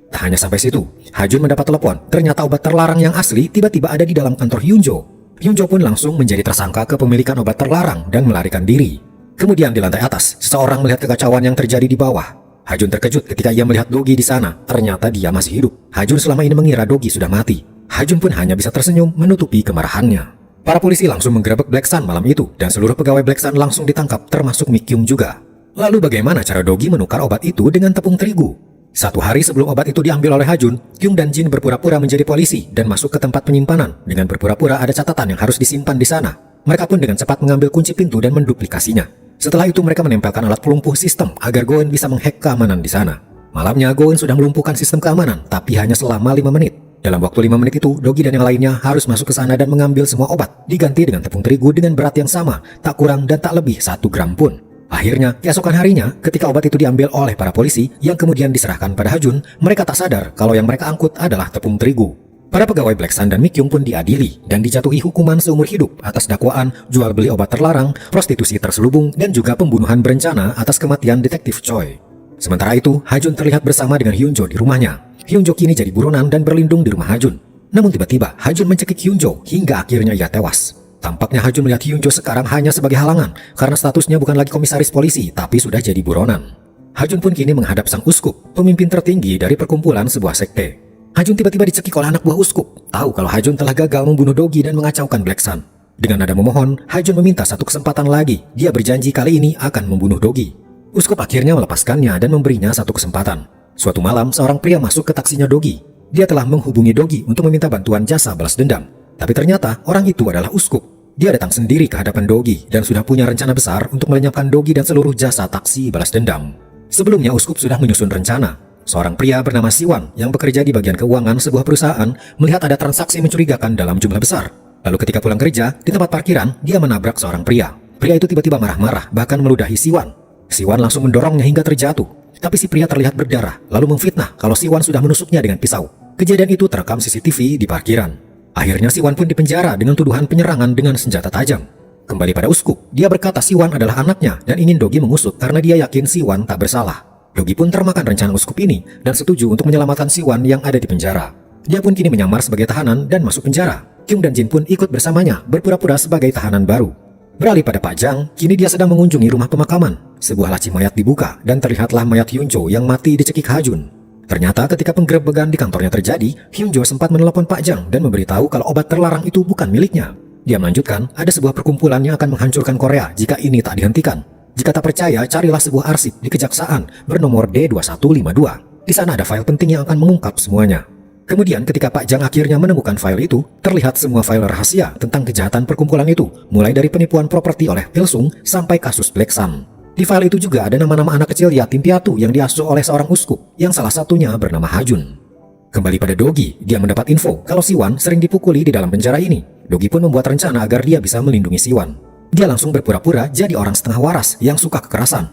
A: Tak hanya sampai situ, Ha-jun mendapat telepon, ternyata obat terlarang yang asli tiba-tiba ada di dalam kantor Hyunjo. Hyunjo pun langsung menjadi tersangka kepemilikan obat terlarang dan melarikan diri. Kemudian di lantai atas, seseorang melihat kekacauan yang terjadi di bawah. Ha-jun terkejut ketika ia melihat Dogi di sana. Ternyata dia masih hidup. Ha-jun selama ini mengira Dogi sudah mati. Ha-jun pun hanya bisa tersenyum menutupi kemarahannya. Para polisi langsung menggerebek Black Sun malam itu dan seluruh pegawai Black Sun langsung ditangkap termasuk Mi-kyung juga. Lalu bagaimana cara Dogi menukar obat itu dengan tepung terigu? Satu hari sebelum obat itu diambil oleh Ha-jun, Kyung dan Jin berpura-pura menjadi polisi dan masuk ke tempat penyimpanan dengan berpura-pura ada catatan yang harus disimpan di sana. Mereka pun dengan cepat mengambil kunci pintu dan menduplikasinya. Setelah itu mereka menempelkan alat pelumpuh sistem agar Goen bisa menghack keamanan di sana. Malamnya Goen sudah melumpuhkan sistem keamanan, tapi hanya selama 5 menit. Dalam waktu 5 menit itu, Dogi dan yang lainnya harus masuk ke sana dan mengambil semua obat, diganti dengan tepung terigu dengan berat yang sama, tak kurang dan tak lebih 1 gram pun. Akhirnya, keesokan harinya, ketika obat itu diambil oleh para polisi, yang kemudian diserahkan pada Ha-jun, mereka tak sadar kalau yang mereka angkut adalah tepung terigu. Para pegawai Black Sun dan Mi-kyung pun diadili dan dijatuhi hukuman seumur hidup atas dakwaan jual beli obat terlarang, prostitusi terselubung, dan juga pembunuhan berencana atas kematian detektif Choi. Sementara itu, Ha-jun terlihat bersama dengan Hyunjo di rumahnya. Hyunjo kini jadi buronan dan berlindung di rumah Ha-jun. Namun tiba-tiba Ha-jun mencekik Hyunjo hingga akhirnya ia tewas. Tampaknya Ha-jun melihat Hyunjo sekarang hanya sebagai halangan karena statusnya bukan lagi komisaris polisi tapi sudah jadi buronan. Ha-jun pun kini menghadap sang uskup, pemimpin tertinggi dari perkumpulan sebuah sekte. Ha-jun tiba-tiba dicekik oleh anak buah uskup, tahu kalau Ha-jun telah gagal membunuh Dogi dan mengacaukan Black Sun. Dengan nada memohon, Ha-jun meminta satu kesempatan lagi. Dia berjanji kali ini akan membunuh Dogi. Uskup akhirnya melepaskannya dan memberinya satu kesempatan. Suatu malam, seorang pria masuk ke taksinya Dogi. Dia telah menghubungi Dogi untuk meminta bantuan jasa balas dendam. Tapi ternyata orang itu adalah uskup. Dia datang sendiri ke hadapan Dogi dan sudah punya rencana besar untuk melenyapkan Dogi dan seluruh jasa taksi balas dendam. Sebelumnya uskup sudah menyusun rencana. Seorang pria bernama Siwan yang bekerja di bagian keuangan sebuah perusahaan melihat ada transaksi mencurigakan dalam jumlah besar. Lalu ketika pulang kerja, di tempat parkiran, dia menabrak seorang pria. Pria itu tiba-tiba marah-marah, bahkan meludahi Siwan. Siwan langsung mendorongnya hingga terjatuh. Tapi si pria terlihat berdarah, lalu memfitnah kalau Siwan sudah menusuknya dengan pisau. Kejadian itu terekam CCTV di parkiran. Akhirnya Siwan pun dipenjara dengan tuduhan penyerangan dengan senjata tajam. Kembali pada Uskup, dia berkata Siwan adalah anaknya dan ingin Dogi mengusut karena dia yakin Siwan tak bersalah. Dogi pun termakan rencana Uskup ini dan setuju untuk menyelamatkan Siwan yang ada di penjara. Dia pun kini menyamar sebagai tahanan dan masuk penjara. Kyung dan Jin pun ikut bersamanya, berpura-pura sebagai tahanan baru. Beralih pada Pak Jang, kini dia sedang mengunjungi rumah pemakaman. Sebuah laci mayat dibuka dan terlihatlah mayat Hyunjo yang mati dicekik Hajun. Ternyata ketika penggerebekan di kantornya terjadi, Hyunjo sempat menelepon Pak Jang dan memberitahu kalau obat terlarang itu bukan miliknya. Dia melanjutkan, ada sebuah perkumpulan yang akan menghancurkan Korea jika ini tak dihentikan. Jika tak percaya, carilah sebuah arsip di kejaksaan bernomor D2152. Di sana ada file penting yang akan mengungkap semuanya. Kemudian ketika Pak Jang akhirnya menemukan file itu, terlihat semua file rahasia tentang kejahatan perkumpulan itu, mulai dari penipuan properti oleh Pilsung sampai kasus Black Sun. Di file itu juga ada nama-nama anak kecil yatim piatu yang diasuh oleh seorang uskup, yang salah satunya bernama Hajun. Kembali pada Dogi, dia mendapat info kalau Siwan sering dipukuli di dalam penjara ini. Dogi pun membuat rencana agar dia bisa melindungi Siwan. Dia langsung berpura-pura jadi orang setengah waras yang suka kekerasan.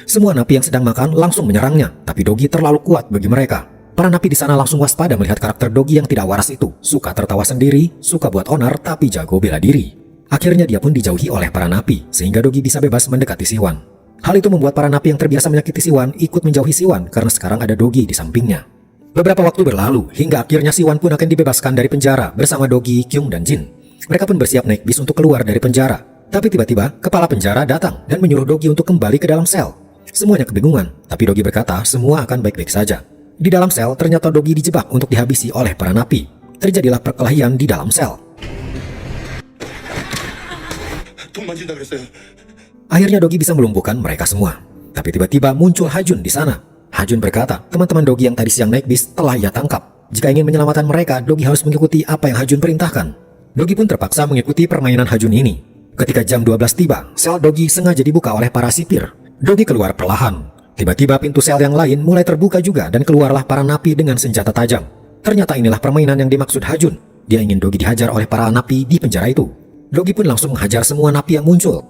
A: Semua napi yang sedang makan langsung menyerangnya, tapi Dogi terlalu kuat bagi mereka. Para napi di sana langsung waspada melihat karakter Dogi yang tidak waras itu. Suka tertawa sendiri, suka buat onar, tapi jago bela diri. Akhirnya dia pun dijauhi oleh para napi, sehingga Dogi bisa bebas mendekati Siwan. Hal itu membuat para napi yang terbiasa menyakiti Siwan ikut menjauhi Siwan karena sekarang ada Dogi di sampingnya. Beberapa waktu berlalu, hingga akhirnya Siwan pun akan dibebaskan dari penjara bersama Dogi, Kyung, dan Jin. Mereka pun bersiap naik bis untuk keluar dari penjara. Tapi tiba-tiba, kepala penjara datang dan menyuruh Dogi untuk kembali ke dalam sel. Semuanya kebingungan, tapi Dogi berkata semua akan baik-baik saja. Di dalam sel, ternyata Dogi dijebak untuk dihabisi oleh para napi. Terjadilah perkelahian di dalam sel. Akhirnya Dogi bisa melumpuhkan mereka semua. Tapi tiba-tiba muncul Hajun di sana. Hajun berkata, teman-teman Dogi yang tadi siang naik bis telah ia tangkap. Jika ingin menyelamatkan mereka, Dogi harus mengikuti apa yang Hajun perintahkan. Dogi pun terpaksa mengikuti permainan Hajun ini. Ketika jam 12 tiba, sel Dogi sengaja dibuka oleh para sipir. Dogi keluar perlahan. Tiba-tiba pintu sel yang lain mulai terbuka juga dan keluarlah para napi dengan senjata tajam. Ternyata inilah permainan yang dimaksud Hajun. Dia ingin Dogi dihajar oleh para napi di penjara itu. Dogi pun langsung menghajar semua napi yang muncul.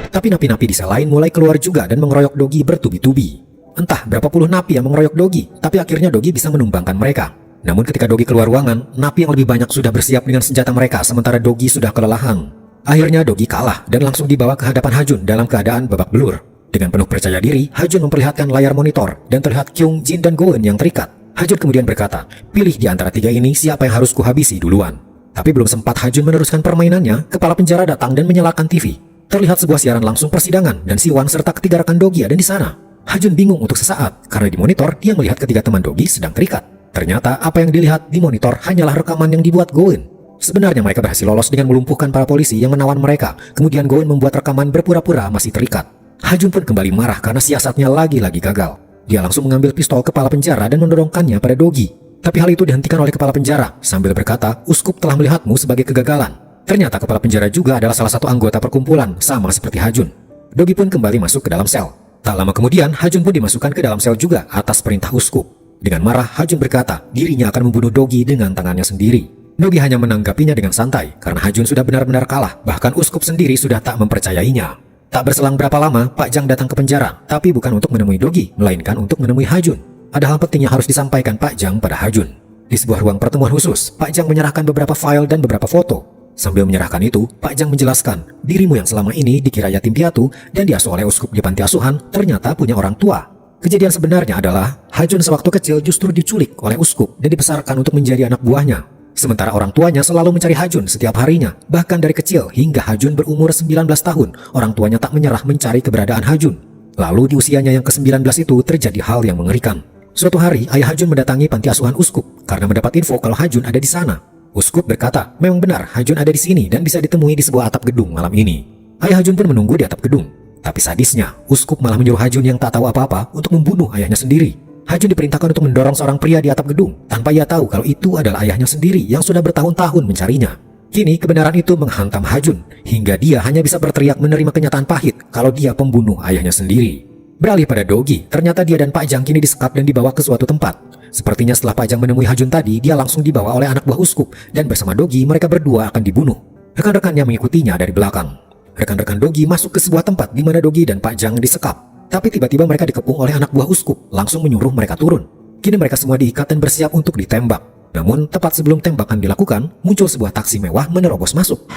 A: Tapi napi-napi di sel lain mulai keluar juga dan mengeroyok Dogi bertubi-tubi. Entah berapa puluh napi yang mengeroyok Dogi, tapi akhirnya Dogi bisa menumbangkan mereka. Namun ketika Dogi keluar ruangan, napi yang lebih banyak sudah bersiap dengan senjata mereka sementara Dogi sudah kelelahan. Akhirnya Dogi kalah dan langsung dibawa ke hadapan Hajun dalam keadaan babak belur. Dengan penuh percaya diri, Hajun memperlihatkan layar monitor dan terlihat Kyung, Jin, dan Goen yang terikat. Hajun kemudian berkata, pilih di antara tiga ini siapa yang harus kuhabisi duluan. Tapi belum sempat Hajun meneruskan permainannya, kepala penjara datang dan menyalakan TV. Terlihat sebuah siaran langsung persidangan dan Siwan serta ketiga rekan Dogi ada di sana. Hajun bingung untuk sesaat karena di monitor dia melihat ketiga teman Dogi sedang terikat. Ternyata apa yang dilihat di monitor hanyalah rekaman yang dibuat Goen. Sebenarnya mereka berhasil lolos dengan melumpuhkan para polisi yang menawan mereka. Kemudian Goen membuat rekaman berpura-pura masih terikat. Hajun pun kembali marah karena siasatnya lagi-lagi gagal. Dia langsung mengambil pistol kepala penjara dan mendorongkannya pada Dogi. Tapi hal itu dihentikan oleh kepala penjara sambil berkata, Uskup telah melihatmu sebagai kegagalan. Ternyata kepala penjara juga adalah salah satu anggota perkumpulan, sama seperti Hajun. Dogi pun kembali masuk ke dalam sel. Tak lama kemudian, Hajun pun dimasukkan ke dalam sel juga atas perintah Uskup. Dengan marah, Hajun berkata dirinya akan membunuh Dogi dengan tangannya sendiri. Dogi hanya menanggapinya dengan santai, karena Hajun sudah benar-benar kalah, bahkan Uskup sendiri sudah tak mempercayainya. Tak berselang berapa lama, Pak Jang datang ke penjara, tapi bukan untuk menemui Dogi, melainkan untuk menemui Hajun. Ada hal penting yang harus disampaikan Pak Jang pada Hajun. Di sebuah ruang pertemuan khusus, Pak Jang menyerahkan beberapa file dan beberapa foto. Sambil menyerahkan itu, Pak Jang menjelaskan, dirimu yang selama ini dikira yatim piatu dan diasuh oleh Uskup di panti asuhan ternyata punya orang tua. Kejadian sebenarnya adalah, Hajun sewaktu kecil justru diculik oleh Uskup dan dibesarkan untuk menjadi anak buahnya. Sementara orang tuanya selalu mencari Hajun setiap harinya, bahkan dari kecil hingga Hajun berumur 19 tahun, orang tuanya tak menyerah mencari keberadaan Hajun. Lalu di usianya yang ke-19 itu terjadi hal yang mengerikan. Suatu hari, ayah Hajun mendatangi panti asuhan Uskup karena mendapat info kalau Hajun ada di sana. Uskup berkata, memang benar Hajun ada di sini dan bisa ditemui di sebuah atap gedung malam ini. Ayah Hajun pun menunggu di atap gedung. Tapi sadisnya, Uskup malah menyuruh Hajun yang tak tahu apa-apa untuk membunuh ayahnya sendiri. Hajun diperintahkan untuk mendorong seorang pria di atap gedung tanpa ia tahu kalau itu adalah ayahnya sendiri yang sudah bertahun-tahun mencarinya. Kini kebenaran itu menghantam Hajun hingga dia hanya bisa berteriak menerima kenyataan pahit kalau dia pembunuh ayahnya sendiri. Beralih pada Dogi, ternyata dia dan Pak Jang kini disekap dan dibawa ke suatu tempat. Sepertinya setelah Pak Jang menemui Hajun tadi, dia langsung dibawa oleh anak buah Uskup dan bersama Dogi mereka berdua akan dibunuh. Rekan-rekannya mengikutinya dari belakang. Rekan-rekan Dogi masuk ke sebuah tempat di mana Dogi dan Pak Jang disekap. Tapi tiba-tiba mereka dikepung oleh anak buah uskup, langsung menyuruh mereka turun. Kini mereka semua diikat dan bersiap untuk ditembak. Namun tepat sebelum tembakan dilakukan, muncul sebuah taksi mewah menerobos masuk.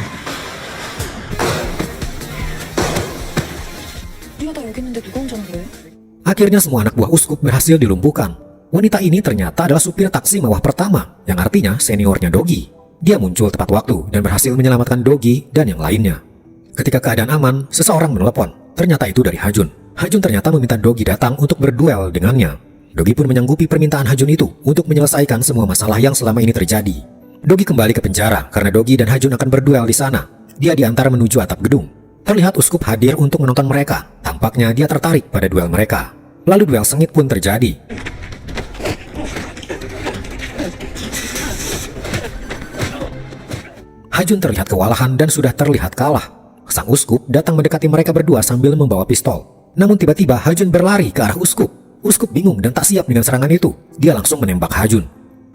C: 우리가 다 여기 있는데 누가 운전한 거예요?
A: Akhirnya semua anak buah uskup berhasil dilumpuhkan. Wanita ini ternyata adalah supir taksi mewah pertama, yang artinya seniornya Dogi. Dia muncul tepat waktu dan berhasil menyelamatkan Dogi dan yang lainnya. Ketika keadaan aman, seseorang menelepon. Ternyata itu dari Hajun. Hajun ternyata meminta Dogi datang untuk berduel dengannya. Dogi pun menyanggupi permintaan Hajun itu untuk menyelesaikan semua masalah yang selama ini terjadi. Dogi kembali ke penjara karena Dogi dan Hajun akan berduel di sana. Dia diantar menuju atap gedung. Terlihat uskup hadir untuk menonton mereka. Tampaknya dia tertarik pada duel mereka. Lalu duel sengit pun terjadi. Hajun terlihat kewalahan dan sudah terlihat kalah. Sang uskup datang mendekati mereka berdua sambil membawa pistol. Namun tiba-tiba Hajun berlari ke arah uskup. Uskup bingung dan tak siap dengan serangan itu. Dia langsung menembak Hajun.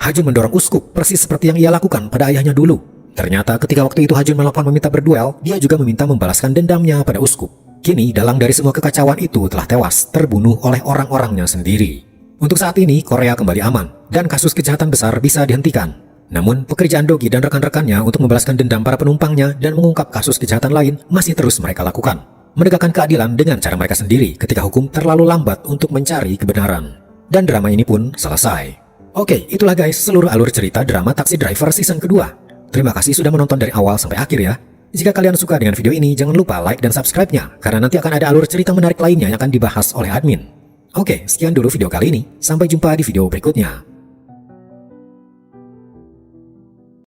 A: Hajun mendorong uskup persis seperti yang ia lakukan pada ayahnya dulu. Ternyata ketika waktu itu Hajun melapor meminta berduel, dia juga meminta membalaskan dendamnya pada uskup. Kini dalang dari semua kekacauan itu telah tewas, terbunuh oleh orang-orangnya sendiri. Untuk saat ini Korea kembali aman dan kasus kejahatan besar bisa dihentikan. Namun pekerjaan Dogi dan rekan-rekannya untuk membalaskan dendam para penumpangnya dan mengungkap kasus kejahatan lain masih terus mereka lakukan. Menegakkan keadilan dengan cara mereka sendiri ketika hukum terlalu lambat untuk mencari kebenaran. Dan drama ini pun selesai. Oke, itulah guys seluruh alur cerita drama Taxi Driver season kedua. Terima kasih sudah menonton dari awal sampai akhir ya. Jika kalian suka dengan video ini, jangan lupa like dan subscribe-nya, karena nanti akan ada alur cerita menarik lainnya yang akan dibahas oleh admin. Oke, sekian dulu video kali ini. Sampai jumpa di video berikutnya.